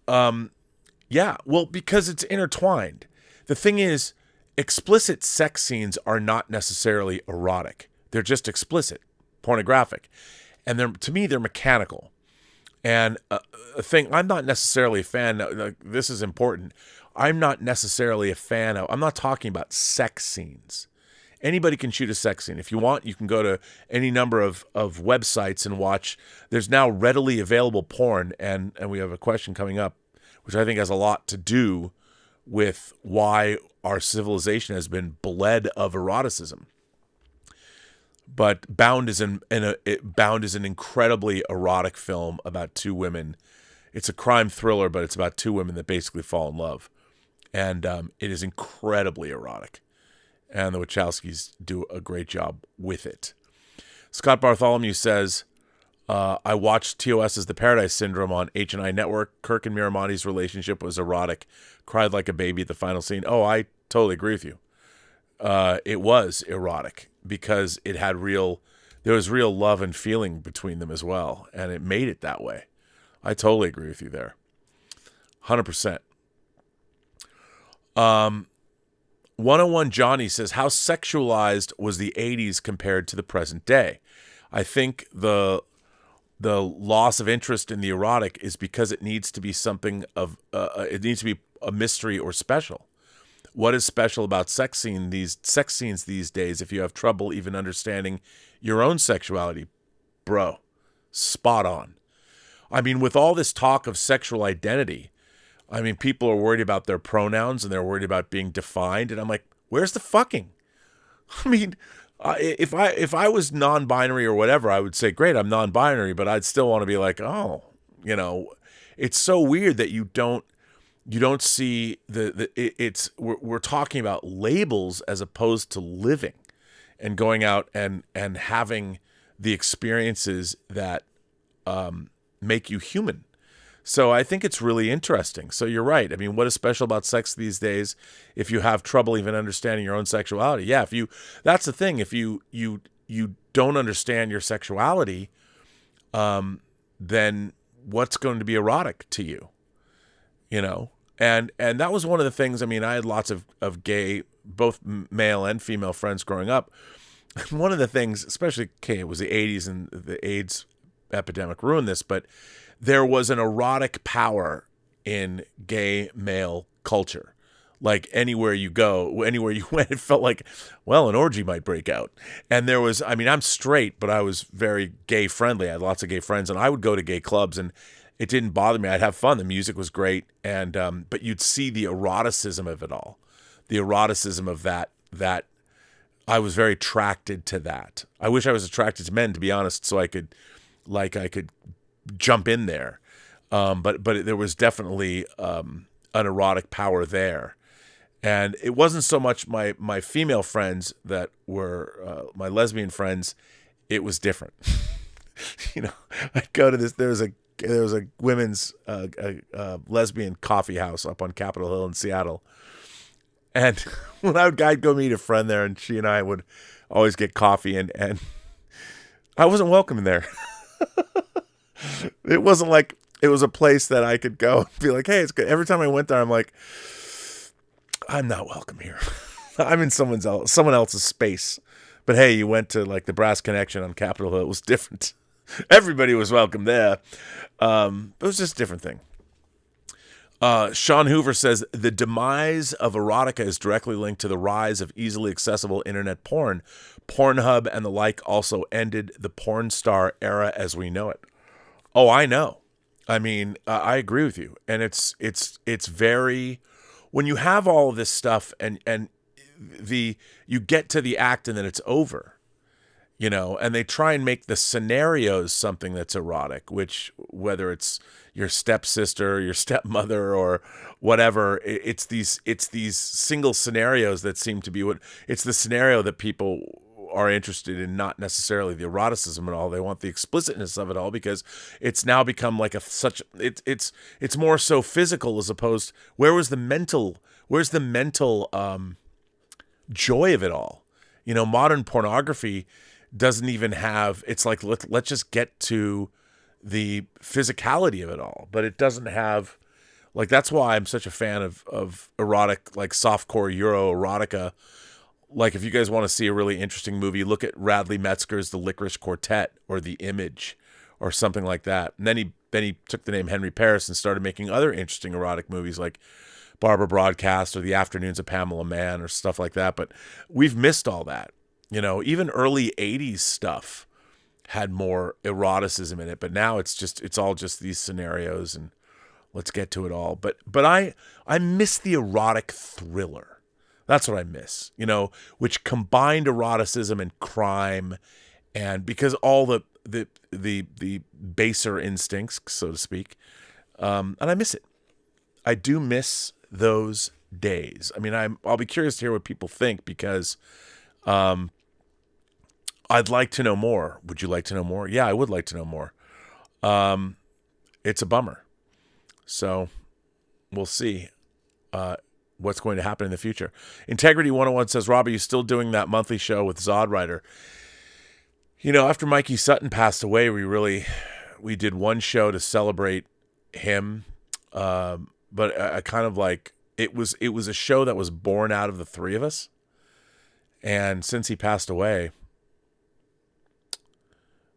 Yeah, well, because it's intertwined. The thing is, explicit sex scenes are not necessarily erotic. They're just explicit, pornographic. And to me, they're mechanical. And a thing, I'm not necessarily a fan, this is important, I'm not necessarily a fan of, I'm not talking about sex scenes. Anybody can shoot a sex scene. If you want, you can go to any number of websites and watch. There's now readily available porn, and we have a question coming up, which I think has a lot to do with why our civilization has been bled of eroticism. But Bound is an incredibly erotic film about two women. It's a crime thriller, but it's about two women that basically fall in love, and it is incredibly erotic. And the Wachowskis do a great job with it. Scott Bartholomew says, I watched TOS's The Paradise Syndrome on H&I Network. Kirk and Miramonte's relationship was erotic. Cried like a baby at the final scene. Oh, I totally agree with you. It was erotic because there was real love and feeling between them as well. And it made it that way. I totally agree with you there. 100%. 101 Johnny says, how sexualized was the 80s compared to the present day? I think the loss of interest in the erotic is because it needs to be something of it needs to be a mystery or special. What is special about sex scenes these days if you have trouble even understanding your own sexuality? Bro, spot on. I mean, with all this talk of sexual identity, I mean, people are worried about their pronouns and they're worried about being defined. And I'm like, where's the fucking? I mean, if I was non-binary or whatever, I would say, great, I'm non-binary, but I'd still want to be like, oh, it's so weird that you don't see we're talking about labels as opposed to living and going out and having the experiences that make you human. So I think it's really interesting. So you're right. I mean, what is special about sex these days if you have trouble even understanding your own sexuality? Yeah, that's the thing. If you don't understand your sexuality, then what's going to be erotic to you? And that was one of the things. I mean, I had lots of gay, both male and female friends growing up. One of the things, especially, it was the 80s and the AIDS epidemic ruined this, but there was an erotic power in gay male culture. Like anywhere you go, anywhere you went, it felt like, well, an orgy might break out. And there was, I mean, I'm straight, but I was very gay friendly. I had lots of gay friends, and I would go to gay clubs, and it didn't bother me. I'd have fun. The music was great. And, but you'd see the eroticism of it all, the eroticism of that I was very attracted to that. I wish I was attracted to men, to be honest, so I could jump in there. But there was definitely an erotic power there. And it wasn't so much my female friends that were my lesbian friends. It was different. I'd go to this. There was a women's lesbian coffee house up on Capitol Hill in Seattle. And when I'd go meet a friend there, and she and I would always get coffee, and I wasn't welcome there. It wasn't like it was a place that I could go and be like, hey, it's good. Every time I went there, I'm like, I'm not welcome here. I'm in someone else's space. But hey, you went to like the Brass Connection on Capitol Hill. It was different. Everybody was welcome there. It was just a different thing. Sean Hoover says, the demise of erotica is directly linked to the rise of easily accessible internet porn. Pornhub and the like also ended the porn star era as we know it. Oh, I know. I mean, I agree with you. And it's very, when you have all of this stuff and you get to the act and then it's over, and they try and make the scenarios something that's erotic, which whether it's your stepsister, your stepmother, or whatever, it's these single scenarios that seem to be it's the scenario that people are interested in, not necessarily the eroticism at all. They want the explicitness of it all because it's now become like it's more so physical as opposed. Where's the mental joy of it all? Modern pornography doesn't even have, it's like, let's just get to the physicality of it all, but it doesn't have, like, that's why I'm such a fan of erotic, like softcore Euro erotica. Like, if you guys want to see a really interesting movie, look at Radley Metzger's The Licorice Quartet or The Image or something like that. And then he took the name Henry Paris and started making other interesting erotic movies like Barbara Broadcast or The Afternoons of Pamela Mann or stuff like that. But we've missed all that. Even early 80s stuff had more eroticism in it, but now it's all just these scenarios and let's get to it all. But I miss the erotic thriller. That's what I miss, which combined eroticism and crime, and because all the baser instincts, so to speak, and I miss it. I do miss those days. I mean, I'll be curious to hear what people think because I'd like to know more. Would you like to know more? Yeah, I would like to know more. It's a bummer. So we'll see what's going to happen in the future. Integrity 101 says, Rob, are you still doing that monthly show with Zod Rider? After Mikey Sutton passed away, we did one show to celebrate him. But I kind of like, it was a show that was born out of the three of us. And since he passed away,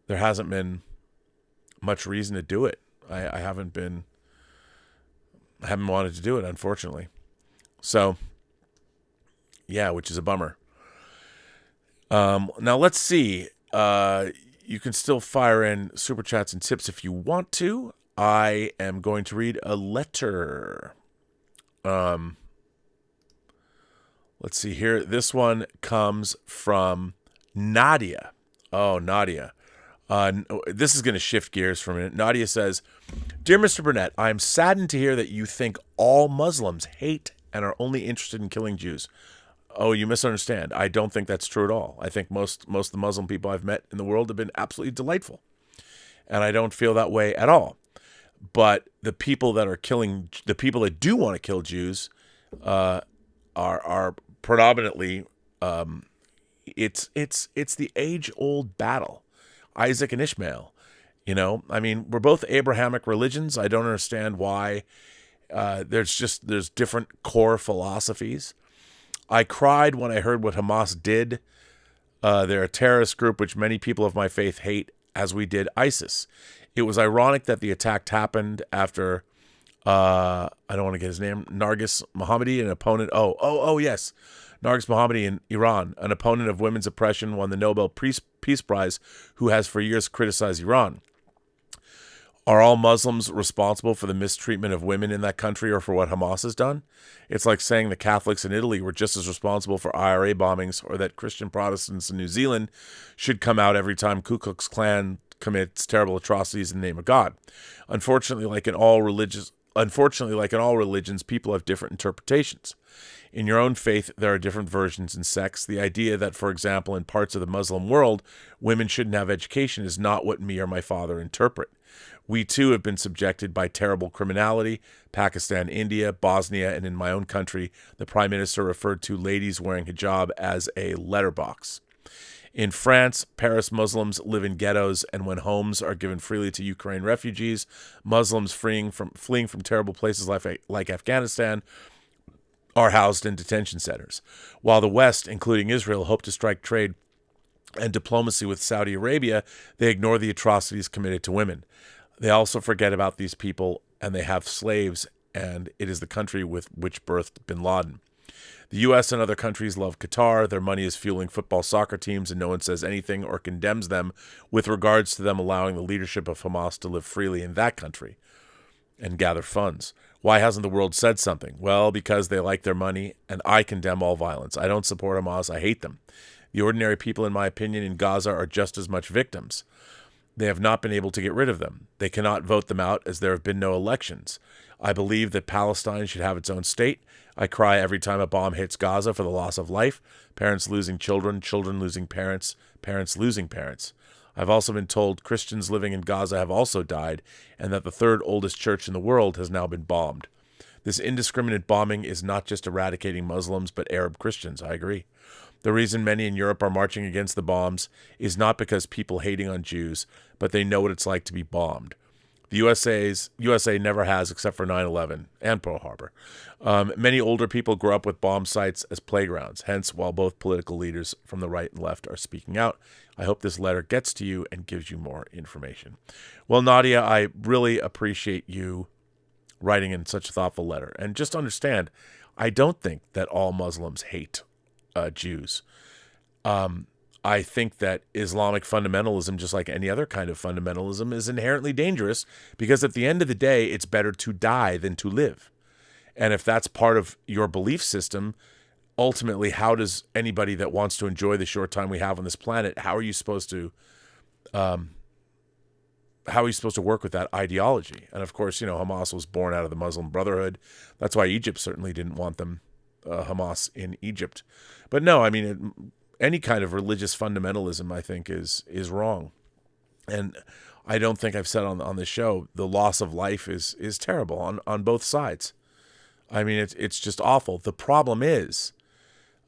there hasn't been much reason to do it. I haven't wanted to do it, unfortunately. So, yeah, which is a bummer. Now let's see. You can still fire in super chats and tips if you want to. I am going to read a letter. Let's see here. This one comes from Nadia. Oh, Nadia. This is going to shift gears for a minute. Nadia says, Dear Mr. Burnett, I am saddened to hear that you think all Muslims hate and are only interested in killing Jews. Oh, you misunderstand. I don't think that's true at all. I think most of the Muslim people I've met in the world have been absolutely delightful. And I don't feel that way at all. But the people that do want to kill Jews are predominantly it's the age-old battle. Isaac and Ishmael. I mean, we're both Abrahamic religions. I don't understand why there's different core philosophies. I cried when I heard what Hamas did. They're a terrorist group which many people of my faith hate, as we did ISIS. It was ironic that the attack happened after, I don't want to get his name, Nargis Mohammadi, an opponent. Yes. Nargis Mohammadi in Iran, an opponent of women's oppression, won the Nobel Peace Prize, who has for years criticized Iran. Are all Muslims responsible for the mistreatment of women in that country or for what Hamas has done? It's like saying the Catholics in Italy were just as responsible for IRA bombings, or that Christian Protestants in New Zealand should come out every time Ku Klux Klan commits terrible atrocities in the name of God. Unfortunately, like in all religious Unfortunately, like in all religions, people have different interpretations. In your own faith, there are different versions in sex. The idea that, for example, in parts of the Muslim world, women shouldn't have education is not what me or my father interpret. We too have been subjected by terrible criminality, Pakistan, India, Bosnia, and in my own country, the Prime Minister referred to ladies wearing hijab as a letterbox. In France, Paris Muslims live in ghettos, and when homes are given freely to Ukraine refugees, Muslims fleeing from terrible places like Afghanistan are housed in detention centers. While the West, including Israel, hope to strike trade and diplomacy with Saudi Arabia, they ignore the atrocities committed to women. They also forget about these people, and they have slaves, and it is the country with which birthed bin Laden. The U.S. and other countries love Qatar. Their money is fueling football soccer teams, and no one says anything or condemns them with regards to them allowing the leadership of Hamas to live freely in that country and gather funds. Why hasn't the world said something? Well, because they like their money, and I condemn all violence. I don't support Hamas. I hate them. The ordinary people, in my opinion, in Gaza are just as much victims. They have not been able to get rid of them. They cannot vote them out as there have been no elections. I believe that Palestine should have its own state. I cry every time a bomb hits Gaza for the loss of life, parents losing children, children losing parents, parents losing parents. I've also been told Christians living in Gaza have also died, and that the third oldest church in the world has now been bombed. This indiscriminate bombing is not just eradicating Muslims, but Arab Christians. I agree. The reason many in Europe are marching against the bombs is not because people hating on Jews, but they know what it's like to be bombed. The USA never has, except for 9/11 and Pearl Harbor. Many older people grow up with bomb sites as playgrounds. Hence, while both political leaders from the right and left are speaking out, I hope this letter gets to you and gives you more information. Well, Nadia, I really appreciate you writing in such a thoughtful letter. And just understand, I don't think that all Muslims hate Jews. I think that Islamic fundamentalism, just like any other kind of fundamentalism, is inherently dangerous because at the end of the day, it's better to die than to live. And if that's part of your belief system, ultimately, how does anybody that wants to enjoy the short time we have on this planet, how are you supposed to work with that ideology? And of course, Hamas was born out of the Muslim Brotherhood. That's why Egypt certainly didn't want them, Hamas in Egypt. But no, I mean, any kind of religious fundamentalism, I think, is wrong. And I don't think I've said on this show, the loss of life is terrible on both sides. I mean, it's just awful. The problem is,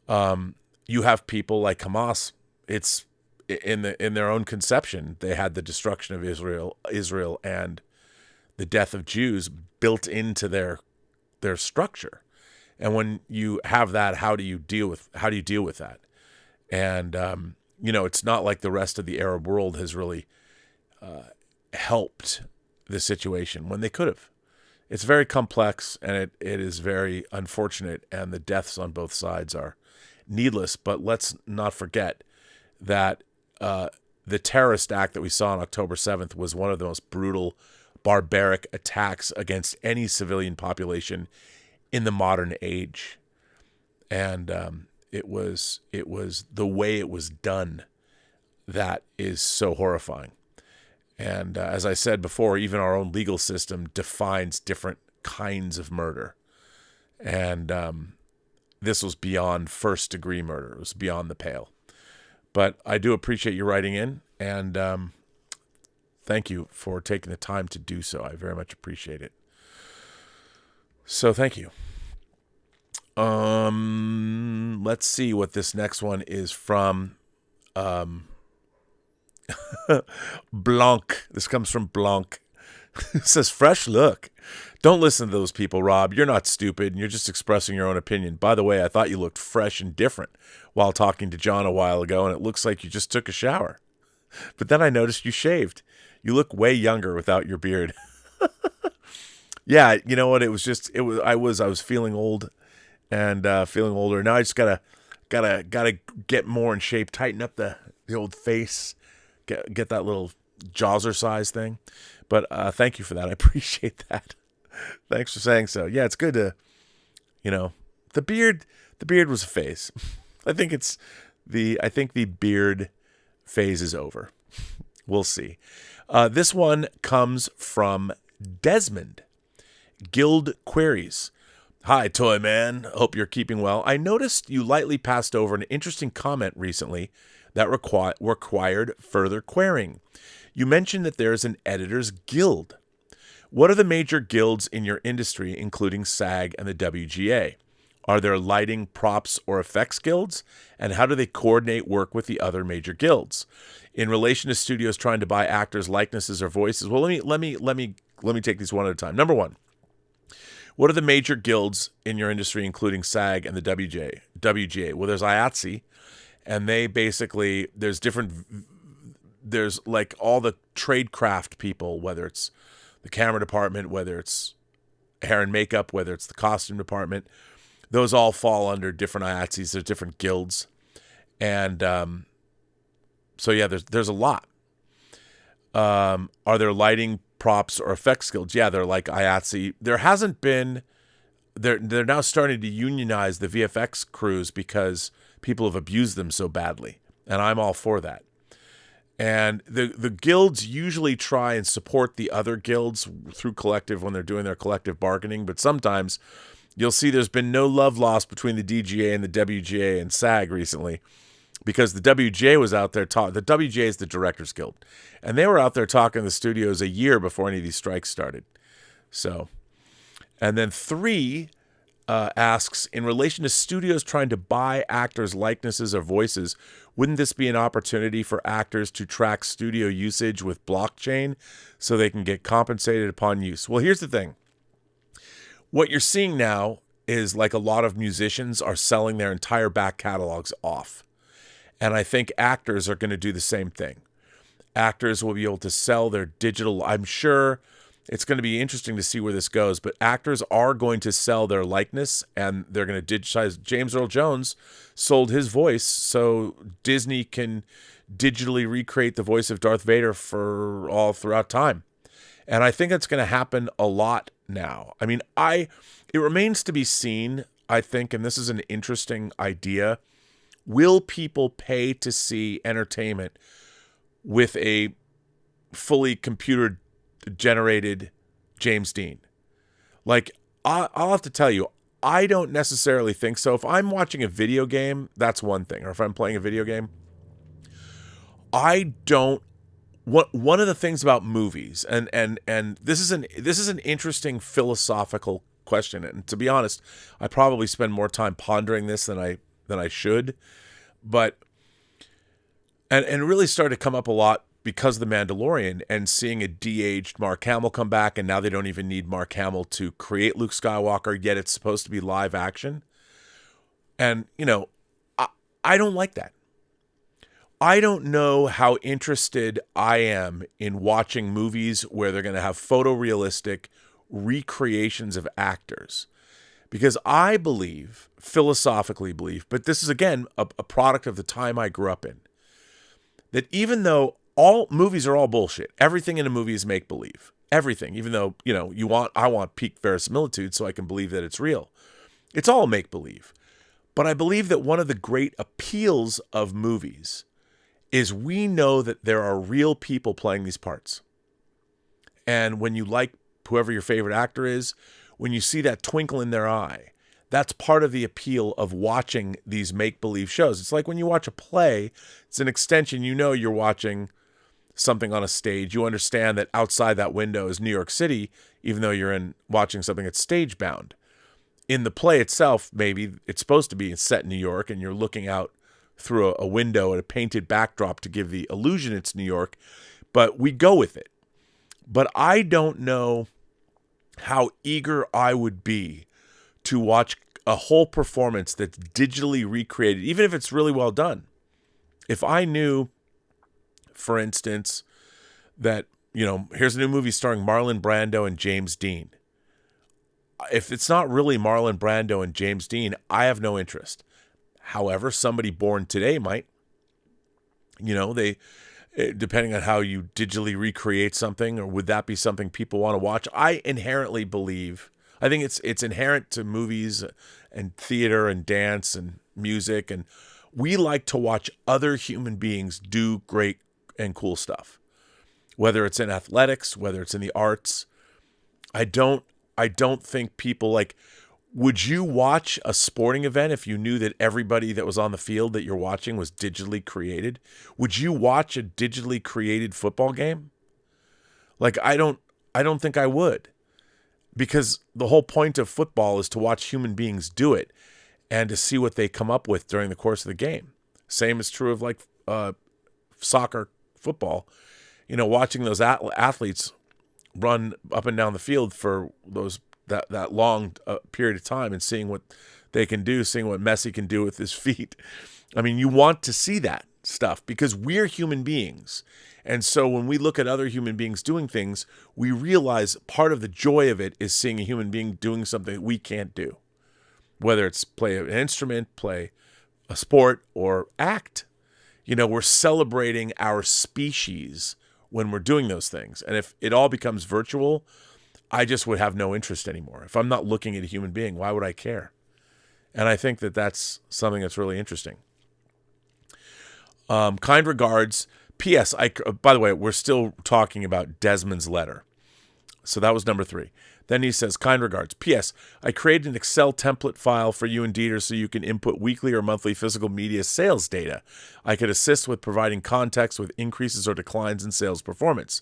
you have people like Hamas. It's in their own conception, they had the destruction of Israel and the death of Jews built into their structure. And when you have that, how do you deal with that? And it's not like the rest of the Arab world has really helped the situation when they could have. It's very complex, and it is very unfortunate, and the deaths on both sides are needless. But let's not forget that the terrorist act that we saw on October 7th was one of the most brutal, barbaric attacks against any civilian population in the modern age. And it was the way it was done that is so horrifying. And as I said before, even our own legal system defines different kinds of murder. And this was beyond first-degree murder. It was beyond the pale. But I do appreciate you writing in, and thank you for taking the time to do so. I very much appreciate it. So thank you. Let's see what this next one is from. Blanc. This comes from Blanc. It says, fresh look. Don't listen to those people, Rob. You're not stupid, and you're just expressing your own opinion. By the way, I thought you looked fresh and different while talking to John a while ago, and it looks like you just took a shower. But then I noticed you shaved. You look way younger without your beard. Yeah, you know what? I was feeling old and feeling older. Now I just gotta get more in shape, tighten up the old face, get that little jawser size thing. But thank you for that. I appreciate that. Thanks for saying so. Yeah, it's good to, the beard was a phase. I think the beard phase is over. We'll see. This one comes from Desmond. Guild Queries. Hi, Toy Man. Hope you're keeping well. I noticed you lightly passed over an interesting comment recently that required further querying. You mentioned that there's an editors guild. What are the major guilds in your industry, including SAG and the WGA? Are there lighting, props, or effects guilds? And how do they coordinate work with the other major guilds? In relation to studios trying to buy actors' likenesses or voices, well, let me take these one at a time. Number one, what are the major guilds in your industry, including SAG and the WGA? Well, there's IATSE, and they basically, there's like all the tradecraft people, whether it's the camera department, whether it's hair and makeup, whether it's the costume department. Those all fall under different IATSEs. There's different guilds. And so, yeah, there's a lot. Are there lighting, props, or effects guilds? Yeah, they're like IATSE. There hasn't been... They're now starting to unionize the VFX crews because people have abused them so badly. And I'm all for that. And the guilds usually try and support the other guilds through collective when they're doing their collective bargaining. But sometimes you'll see there's been no love lost between the DGA and the WGA and SAG recently because the WGA was out there talking. The WGA is the Directors Guild. And they were out there talking to the studios a year before any of these strikes started. So, and then 3 asks, in relation to studios trying to buy actors' likenesses or voices, wouldn't this be an opportunity for actors to track studio usage with blockchain so they can get compensated upon use? Well, here's the thing. What you're seeing now is like a lot of musicians are selling their entire back catalogs off. And I think actors are going to do the same thing. Actors will be able to sell their digital. I'm sure it's going to be interesting to see where this goes, but actors are going to sell their likeness and they're going to digitize. James Earl Jones sold his voice so Disney can digitally recreate the voice of Darth Vader for all throughout time. And I think that's going to happen a lot now. I mean, it remains to be seen, I think, and this is an interesting idea. Will people pay to see entertainment with a fully computer-generated James Dean? Like, I'll have to tell you, I don't necessarily think so. If I'm watching a video game, that's one thing. Or if I'm playing a video game, I don't. One of the things about movies, and this is an interesting philosophical question. And to be honest, I probably spend more time pondering this than I should. But and it really started to come up a lot because of The Mandalorian and seeing a de-aged Mark Hamill come back, and now they don't even need Mark Hamill to create Luke Skywalker, yet it's supposed to be live action. And, you know, I don't like that. I don't know how interested I am in watching movies where they're going to have photorealistic recreations of actors. Because I believe, philosophically believe, but this is, again, a product of the time I grew up in, that even though all movies are all bullshit, everything in a movie is make-believe. Everything, even though, you know, I want peak verisimilitude so I can believe that it's real. It's all make-believe. But I believe that one of the great appeals of movies is we know that there are real people playing these parts. And when you like whoever your favorite actor is, when you see that twinkle in their eye, that's part of the appeal of watching these make-believe shows. It's like when you watch a play, it's an extension. You know you're watching something on a stage. You understand that outside that window is New York City, even though you're watching something that's stage-bound. In the play itself, maybe it's supposed to be set in New York, and you're looking out through a window at a painted backdrop to give the illusion it's New York, but we go with it. But I don't know how eager I would be to watch a whole performance that's digitally recreated, even if it's really well done. If I knew, for instance, that, you know, here's a new movie starring Marlon Brando and James Dean. If it's not really Marlon Brando and James Dean, I have no interest. However, somebody born today might. You know, depending on how you digitally recreate something, or would that be something people want to watch? I inherently believe, I think it's inherent to movies and theater and dance and music, and we like to watch other human beings do great and cool stuff. Whether it's in athletics, whether it's in the arts, I don't I don't think people like, would you watch a sporting event if you knew that everybody that was on the field that you're watching was digitally created? Would you watch a digitally created football game? Like, I don't think I would, because the whole point of football is to watch human beings do it and to see what they come up with during the course of the game. Same is true of like soccer, football. You know, watching those athletes run up and down the field for that long period of time and seeing what they can do, seeing what Messi can do with his feet. I mean, you want to see that stuff because we're human beings. And so when we look at other human beings doing things, we realize part of the joy of it is seeing a human being doing something that we can't do. Whether it's play an instrument, play a sport, or act. You know, we're celebrating our species when we're doing those things. And if it all becomes virtual, I just would have no interest anymore. If I'm not looking at a human being, why would I care? And I think that that's something that's really interesting. Kind regards. P.S. By the way, we're still talking about Desmond's letter. So that was number 3. Then he says, kind regards. P.S. I created an Excel template file for you and Dieter so you can input weekly or monthly physical media sales data. I could assist with providing context with increases or declines in sales performance.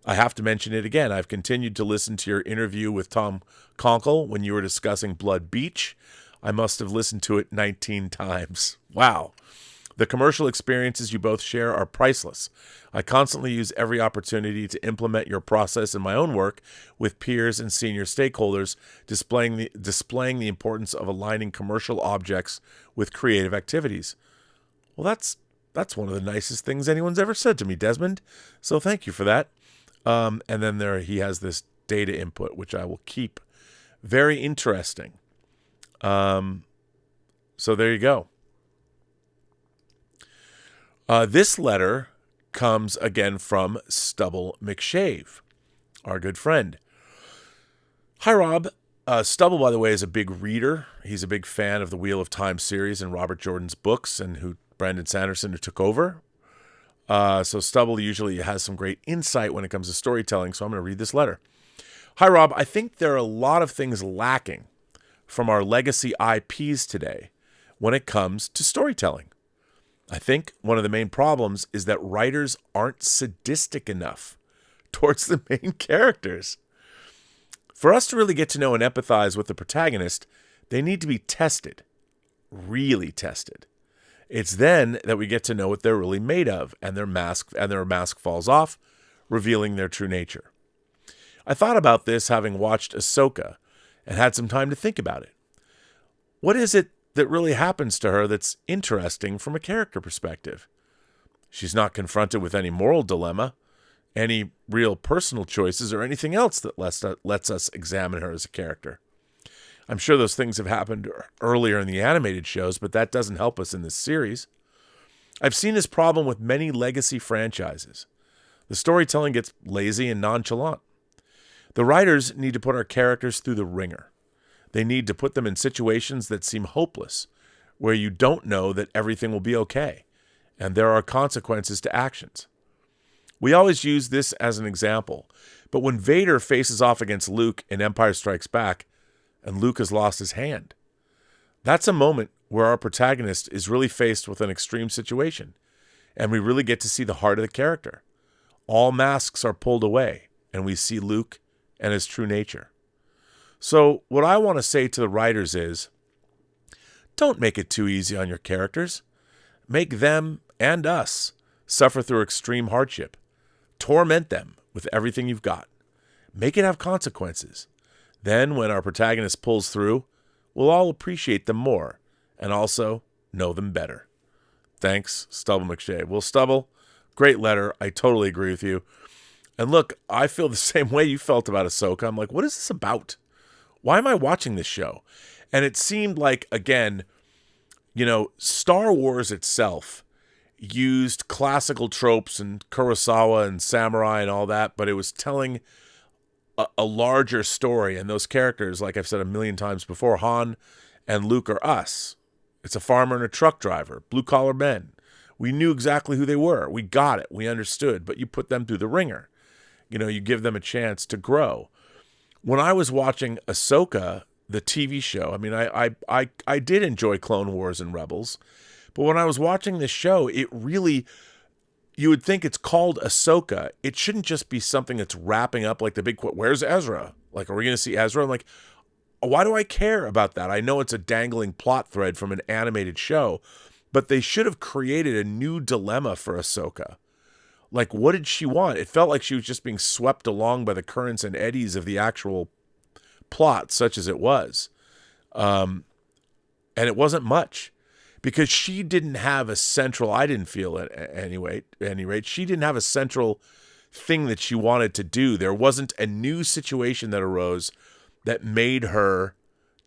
I have to mention it again. I've continued to listen to your interview with Tom Conkle when you were discussing Blood Beach. I must have listened to it 19 times. Wow. The commercial experiences you both share are priceless. I constantly use every opportunity to implement your process in my own work with peers and senior stakeholders, displaying the importance of aligning commercial objects with creative activities. Well, that's one of the nicest things anyone's ever said to me, Desmond. So thank you for that. And then he has this data input, which I will keep. Very interesting. So there you go. This letter comes again from Stubble McShave, our good friend. Hi, Rob. Stubble, by the way, is a big reader. He's a big fan of the Wheel of Time series and Robert Jordan's books, and who Brandon Sanderson, who took over. So Stubble usually has some great insight when it comes to storytelling, so I'm going to read this letter. Hi, Rob. I think there are a lot of things lacking from our legacy IPs today when it comes to storytelling. I think one of the main problems is that writers aren't sadistic enough towards the main characters. For us to really get to know and empathize with the protagonist, they need to be tested, really tested. It's then that we get to know what they're really made of, and their mask falls off, revealing their true nature. I thought about this having watched Ahsoka and had some time to think about it. What is it that really happens to her that's interesting from a character perspective? She's not confronted with any moral dilemma, any real personal choices, or anything else that lets us examine her as a character. I'm sure those things have happened earlier in the animated shows, but that doesn't help us in this series. I've seen this problem with many legacy franchises. The storytelling gets lazy and nonchalant. The writers need to put our characters through the ringer. They need to put them in situations that seem hopeless, where you don't know that everything will be okay, and there are consequences to actions. We always use this as an example, but when Vader faces off against Luke in Empire Strikes Back, and Luke has lost his hand, that's a moment where our protagonist is really faced with an extreme situation, and we really get to see the heart of the character. All masks are pulled away, and we see Luke and his true nature. So what I want to say to the writers is, don't make it too easy on your characters. Make them and us suffer through extreme hardship. Torment them with everything you've got. Make it have consequences. Then when our protagonist pulls through, we'll all appreciate them more and also know them better. Thanks, Stubble McShay. Well, Stubble, great letter. I totally agree with you. And look, I feel the same way you felt about Ahsoka. I'm like, what is this about? Why am I watching this show? And it seemed like, again, Star Wars itself used classical tropes and Kurosawa and samurai and all that, but it was telling a larger story. And those characters, like I've said a million times before, Han and Luke are us. It's a farmer and a truck driver, blue-collar men. We knew exactly who they were. We got it. We understood. But you put them through the ringer. You give them a chance to grow. when I was watching Ahsoka, the TV show, I mean, I did enjoy Clone Wars and Rebels, but when I was watching this show, it really, you would think it's called Ahsoka. It shouldn't just be something that's wrapping up like the big, where's Ezra? Like, are we going to see Ezra? I'm like, why do I care about that? I know it's a dangling plot thread from an animated show, but they should have created a new dilemma for Ahsoka. Like, what did she want? It felt like she was just being swept along by the currents and eddies of the actual plot, such as it was. And it wasn't much, because she didn't have a central, I didn't feel it at any rate, she didn't have a central thing that she wanted to do. There wasn't a new situation that arose that made her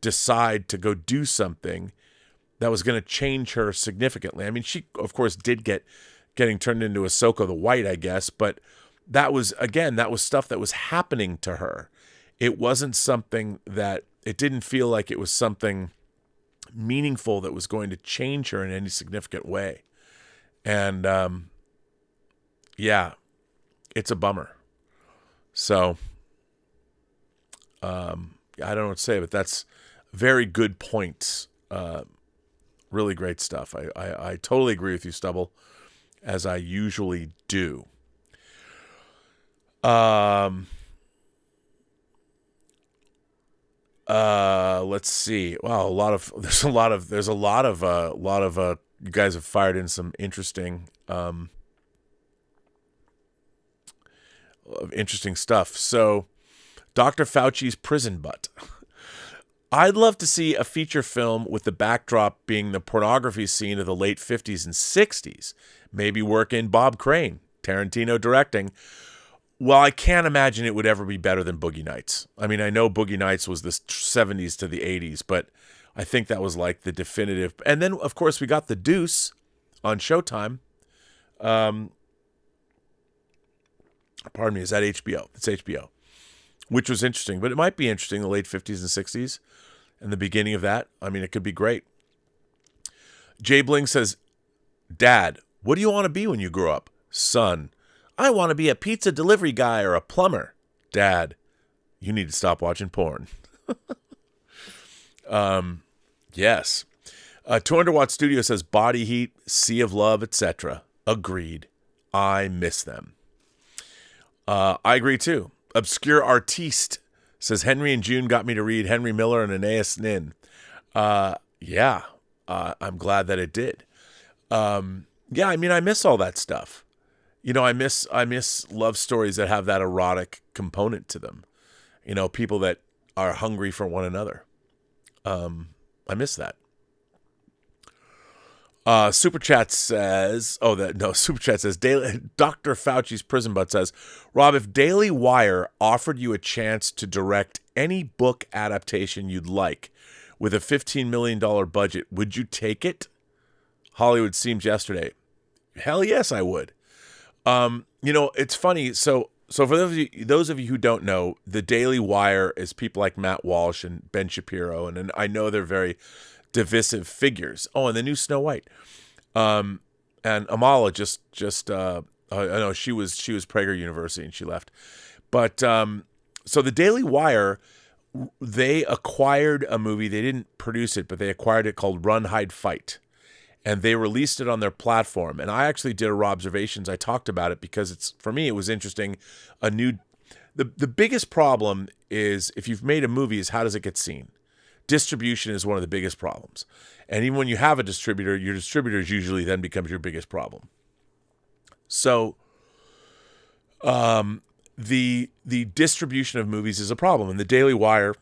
decide to go do something that was going to change her significantly. I mean, she, of course, did getting turned into Ahsoka the White, I guess, but that was stuff that was happening to her. It wasn't something that, it didn't feel like it was something meaningful that was going to change her in any significant way. And yeah, it's a bummer. So I don't know what to say, but that's very good points. Really great stuff. I totally agree with you, Stubble, as I usually do. Let's see. Wow, there's a lot of you guys have fired in some interesting stuff. So, Dr. Fauci's prison butt. I'd love to see a feature film with the backdrop being the pornography scene of the late 50s and 60s. Maybe work in Bob Crane, Tarantino directing. Well, I can't imagine it would ever be better than Boogie Nights. I mean, I know Boogie Nights was the 70s to the 80s, but I think that was like the definitive. And then, of course, we got The Deuce on Showtime. Pardon me, is that HBO? It's HBO, which was interesting, but it might be interesting in the late 50s and 60s and the beginning of that. I mean, it could be great. Jay Bling says, Dad, what do you want to be when you grow up? Son, I want to be a pizza delivery guy or a plumber. Dad, you need to stop watching porn. Yes. 200 Watt Studio says Body Heat, Sea of Love, etc. Agreed. I miss them. I agree too. Obscure Artiste says Henry and June got me to read Henry Miller and Aeneas Nin. Yeah. I'm glad that it did. Yeah, I mean, I miss all that stuff. You know, I miss love stories that have that erotic component to them. You know, people that are hungry for one another. I miss that. Super Chat says, Super Chat says, Dr. Fauci's prison butt says, Rob, if Daily Wire offered you a chance to direct any book adaptation you'd like with a $15 million budget, would you take it? Hollywood Seems Yesterday. Hell yes, I would. You know, it's funny. So for those of you who don't know, the Daily Wire is people like Matt Walsh and Ben Shapiro, and I know they're very divisive figures. Oh, and the new Snow White. And Amala I know she was Prager University and she left. But so the Daily Wire, they acquired a movie. They didn't produce it, but they acquired it called Run, Hide, Fight. And they released it on their platform. And I actually did a Robservations. I talked about it because for me, it was interesting. The biggest problem is, if you've made a movie, is how does it get seen? Distribution is one of the biggest problems. And even when you have a distributor, your distributors usually then becomes your biggest problem. So the distribution of movies is a problem. And the Daily Wire,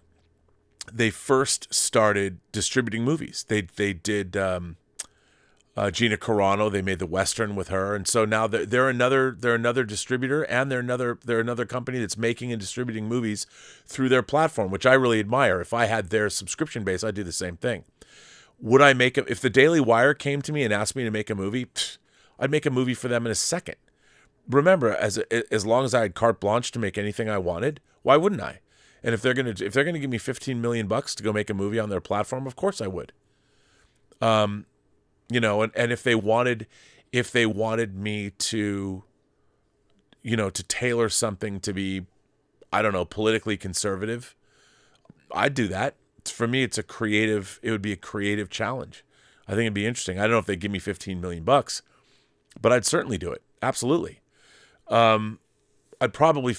they first started distributing movies. They did Gina Carano. They made The Western with her, and so now they're another distributor, and they're another company that's making and distributing movies through their platform, which I really admire. If I had their subscription base, I'd do the same thing. Would I make if the Daily Wire came to me and asked me to make a movie? I'd make a movie for them in a second. Remember, as long as I had carte blanche to make anything I wanted, why wouldn't I? And if they're gonna give me $15 million to go make a movie on their platform, of course I would. You know, and if they wanted me to, you know, to tailor something to be, I don't know, politically conservative, I'd do that. For me, it would be a creative challenge. I think it'd be interesting. I don't know if they give me $15 million, but I'd certainly do it. Absolutely. I'd probably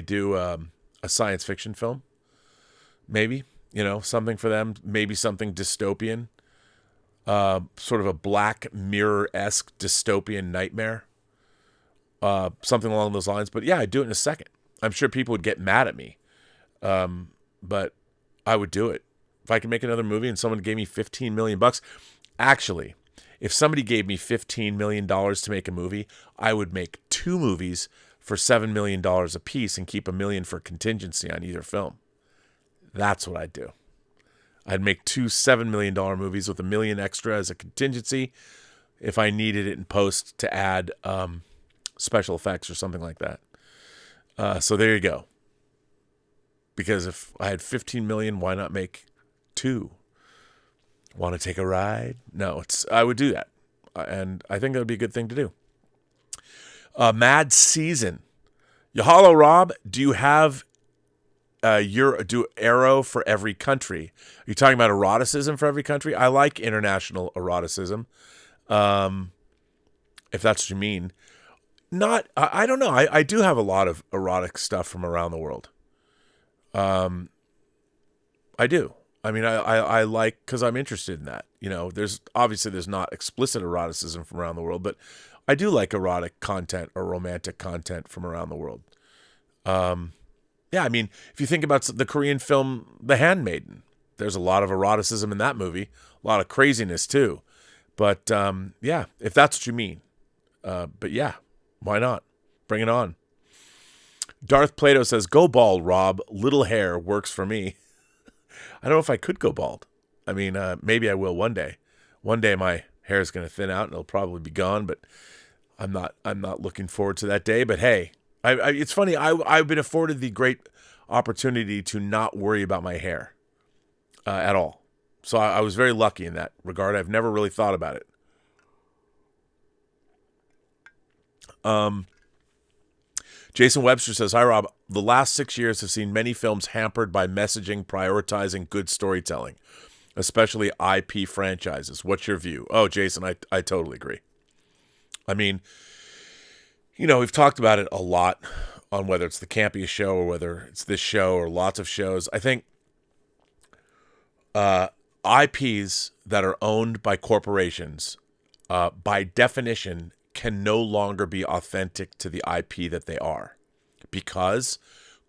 do a science fiction film. Maybe, something for them, maybe something dystopian, sort of a Black Mirror-esque dystopian nightmare, something along those lines. But yeah, I'd do it in a second. I'm sure people would get mad at me, but I would do it. If I could make another movie and someone gave me $15 million, actually, if somebody gave me $15 million to make a movie, I would make 2 movies for $7 million a piece and keep $1 million for contingency on either film. That's what I'd do. I'd make 2 $7 million movies with $1 million extra as a contingency if I needed it in post to add special effects or something like that. So there you go. Because if I had $15 million, why not make 2? Want to take a ride? No, I would do that. And I think that would be a good thing to do. Mad Season. Yahalo Rob, do you have do Arrow for every country? Are you talking about eroticism for every country? I like international eroticism. If that's what you mean. I don't know. I do have a lot of erotic stuff from around the world. I do. I mean, I like, because I'm interested in that. There's not explicit eroticism from around the world, but I do like erotic content or romantic content from around the world. Yeah, I mean, if you think about the Korean film The Handmaiden, there's a lot of eroticism in that movie, a lot of craziness too. But yeah, if that's what you mean. But yeah, why not? Bring it on. Darth Plato says, go bald, Rob. Little hair works for me. I don't know if I could go bald. I mean, maybe I will one day. One day my hair is going to thin out and it'll probably be gone, but I'm not looking forward to that day. But hey, it's funny. I've been afforded the great opportunity to not worry about my hair at all. So I was very lucky in that regard. I've never really thought about it. Jason Webster says, hi, Rob. The last 6 years have seen many films hampered by messaging prioritizing good storytelling, especially IP franchises. What's your view? Oh, Jason, I totally agree. I mean, we've talked about it a lot on whether it's the campiest show or whether it's this show or lots of shows. I think IPs that are owned by corporations, by definition, can no longer be authentic to the IP that they are, because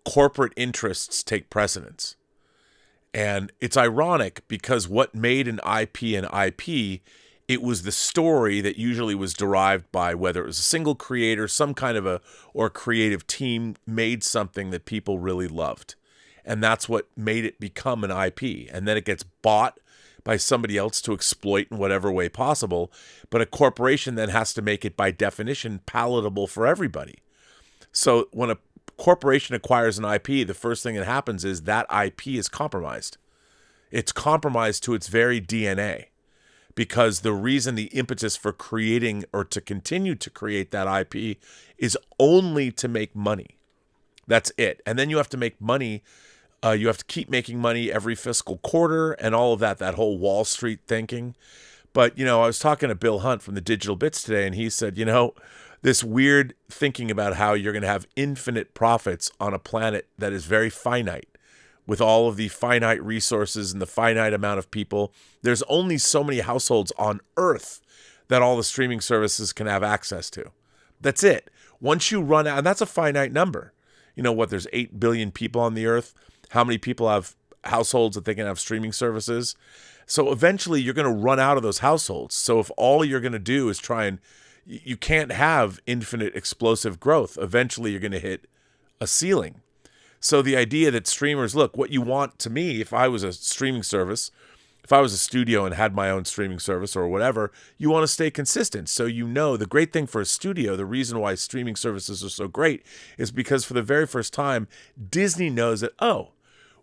corporate interests take precedence. And it's ironic because what made an IP an IP, it was the story that usually was derived by whether it was a single creator, some kind of or creative team made something that people really loved. And that's what made it become an IP. And then it gets bought by somebody else to exploit in whatever way possible. But a corporation then has to make it, by definition, palatable for everybody. So when a corporation acquires an IP, the first thing that happens is that IP is compromised. It's compromised to its very DNA, because the reason, the impetus for creating or to continue to create that IP is only to make money. That's it. And then you have to make money. You have to keep making money every fiscal quarter and all of that whole Wall Street thinking. But, I was talking to Bill Hunt from the Digital Bits today, and he said, this weird thinking about how you're going to have infinite profits on a planet that is very finite, with all of the finite resources and the finite amount of people. There's only so many households on Earth that all the streaming services can have access to. That's it. Once you run out, and that's a finite number. There's 8 billion people on the Earth. How many people have households that they can have streaming services? So eventually you're going to run out of those households. So if all you're going to do is you can't have infinite explosive growth. Eventually you're going to hit a ceiling. So the idea that streamers, look, what you want, to me, if I was a streaming service, if I was a studio and had my own streaming service or whatever, you want to stay consistent. So the great thing for a studio, the reason why streaming services are so great, is because for the very first time, Disney knows that,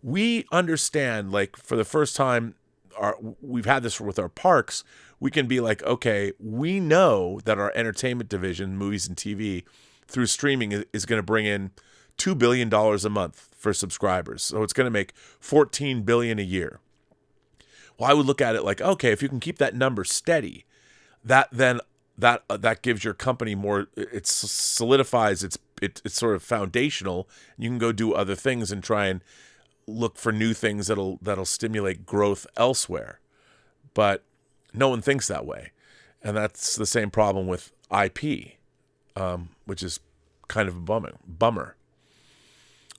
we understand, like, for the first time, we've had this with our parks. We can be like, okay, we know that our entertainment division, movies and TV, through streaming is going to bring in $2 billion a month for subscribers. So it's going to make $14 billion a year. Well, I would look at it like, okay, if you can keep that number steady, that gives your company more, it solidifies, it's sort of foundational. You can go do other things and try and look for new things that'll stimulate growth elsewhere. But no one thinks that way. And that's the same problem with IP, which is kind of a bummer.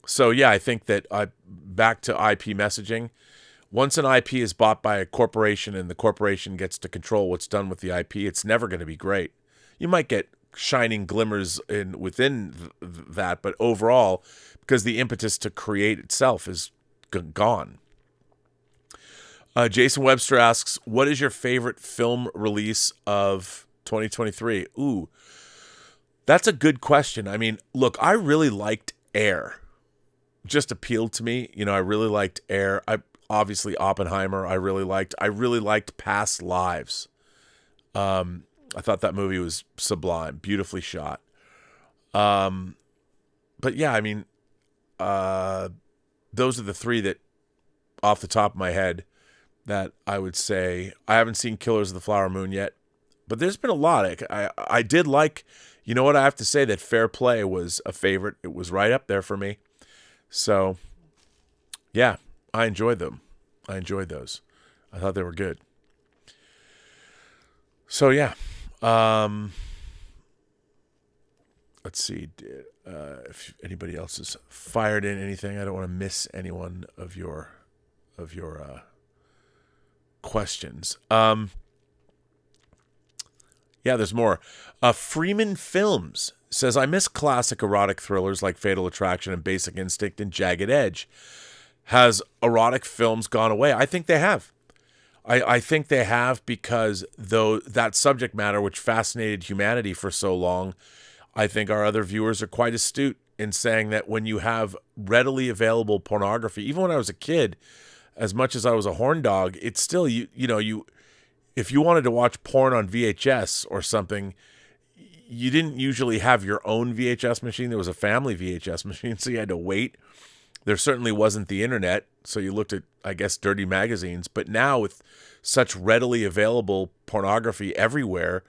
So yeah, I think that back to IP messaging. Once an IP is bought by a corporation and the corporation gets to control what's done with the IP, it's never going to be great. You might get shining glimmers within that, but overall, because the impetus to create itself is gone. Jason Webster asks, what is your favorite film release of 2023? Ooh, that's a good question. I mean, look, I really liked Air. Just appealed to me. You know, I really liked Air. Obviously Oppenheimer I really liked Past Lives. I thought that movie was sublime, beautifully shot. But yeah, I mean, those are the three that off the top of my head that I would say. I haven't seen Killers of the Flower Moon yet, but there's been a lot. I did like, you know what, I have to say that Fair Play was a favorite. It was right up there for me. So yeah, I enjoyed them. I enjoyed those. I thought they were good. So yeah, let's see if anybody else has fired in anything. I don't want to miss any one of your questions. Yeah, there's more. Freeman Films says, I miss classic erotic thrillers like Fatal Attraction and Basic Instinct and Jagged Edge. Has erotic films gone away? I think they have. I think they have because though that subject matter, which fascinated humanity for so long, I think our other viewers are quite astute in saying that when you have readily available pornography, even when I was a kid, as much as I was a horn dog, it's still, if you wanted to watch porn on VHS or something, you didn't usually have your own VHS machine. There was a family VHS machine, so you had to wait. There certainly wasn't the internet, so you looked at, I guess, dirty magazines. But now with such readily available pornography everywhere,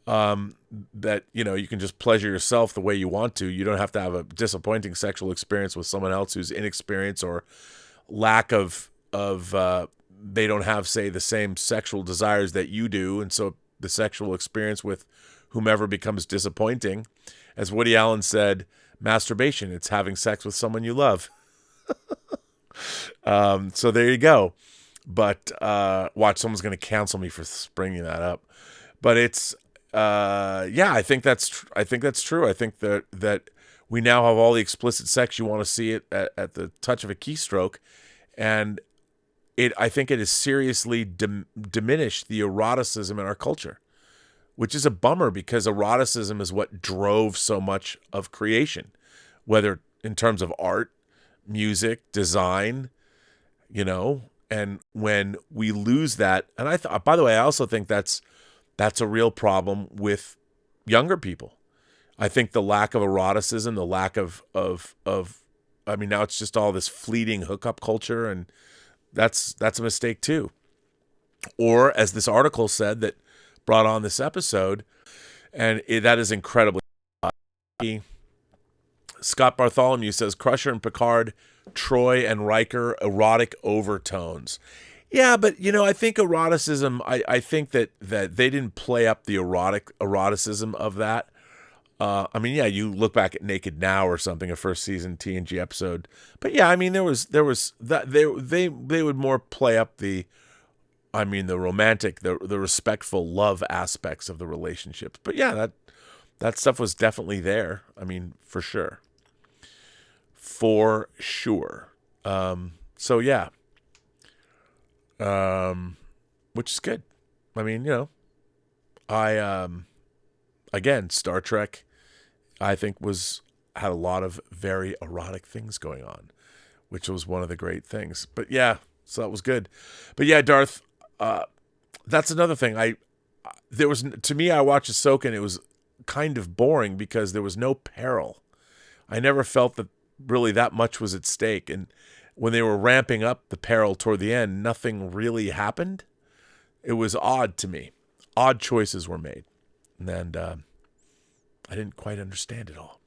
that, you can just pleasure yourself the way you want to. You don't have to have a disappointing sexual experience with someone else who's inexperienced or lack of they don't have, say, the same sexual desires that you do. And so the sexual experience with whomever becomes disappointing. As Woody Allen said, masturbation, it's having sex with someone you love. So there you go. But watch, someone's going to cancel me for bringing that up. But it's yeah, I think that's true. I think that we now have all the explicit sex you want to see it at the touch of a keystroke, and I think it has seriously diminished the eroticism in our culture, which is a bummer because eroticism is what drove so much of creation, whether in terms of art, music, design, and when we lose that, and by the way, I also think that's a real problem with younger people. I think the lack of eroticism, the lack of I mean, now it's just all this fleeting hookup culture, and that's a mistake too. Or as this article said that brought on this episode, and that is incredibly. Scott Bartholomew says Crusher and Picard, Troy and Riker, erotic overtones. Yeah, but I think eroticism. I think that they didn't play up the eroticism of that. I mean, yeah, you look back at Naked Now or something, a first season TNG episode. But yeah, I mean, there was that they would more play up the romantic, the respectful love aspects of the relationships. But yeah, that stuff was definitely there. I mean, for sure. For sure. So yeah. Which is good. I mean, again, Star Trek, I think had a lot of very erotic things going on, which was one of the great things. But yeah, so that was good. But yeah, Darth, that's another thing. I watched Ahsoka and it was kind of boring because there was no peril. I never felt really that much was at stake. And when they were ramping up the peril toward the end, nothing really happened. It was odd to me. Odd choices were made. And I didn't quite understand it all.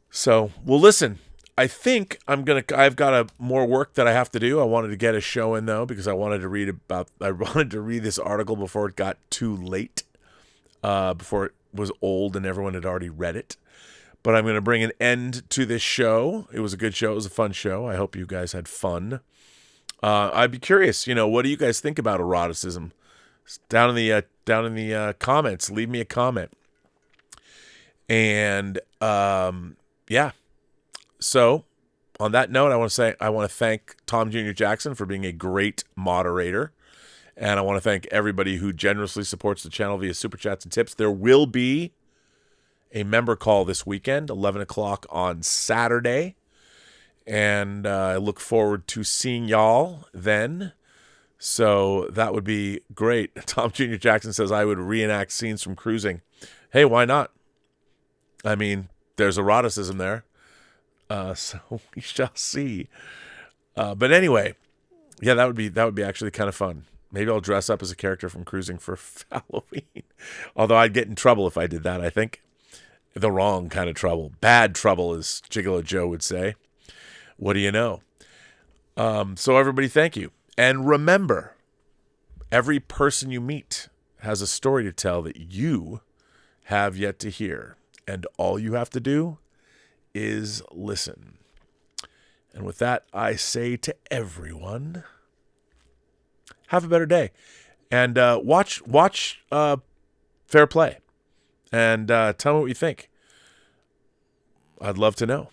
So, well, listen, I think I've got more work that I have to do. I wanted to get a show in though, because I wanted to read this article before it got too late, before it was old and everyone had already read it. But I'm going to bring an end to this show. It was a good show. It was a fun show. I hope you guys had fun. I'd be curious, what do you guys think about eroticism? Down in the comments, leave me a comment. And yeah. So, on that note, I want to thank Tom Jr. Jackson for being a great moderator. And I want to thank everybody who generously supports the channel via Super Chats and tips. There will be a member call this weekend, 11 o'clock on Saturday. And I look forward to seeing y'all then. So that would be great. Tom Jr. Jackson says I would reenact scenes from Cruising. Hey, why not? I mean, there's eroticism there. So we shall see. But anyway, yeah, that would be actually kind of fun. Maybe I'll dress up as a character from Cruising for Halloween. Although I'd get in trouble if I did that, I think. The wrong kind of trouble. Bad trouble, as Gigolo Joe would say. What do you know? So everybody, thank you. And remember, every person you meet has a story to tell that you have yet to hear. And all you have to do is listen. And with that, I say to everyone, have a better day. And watch Fair Play. And tell me what you think. I'd love to know.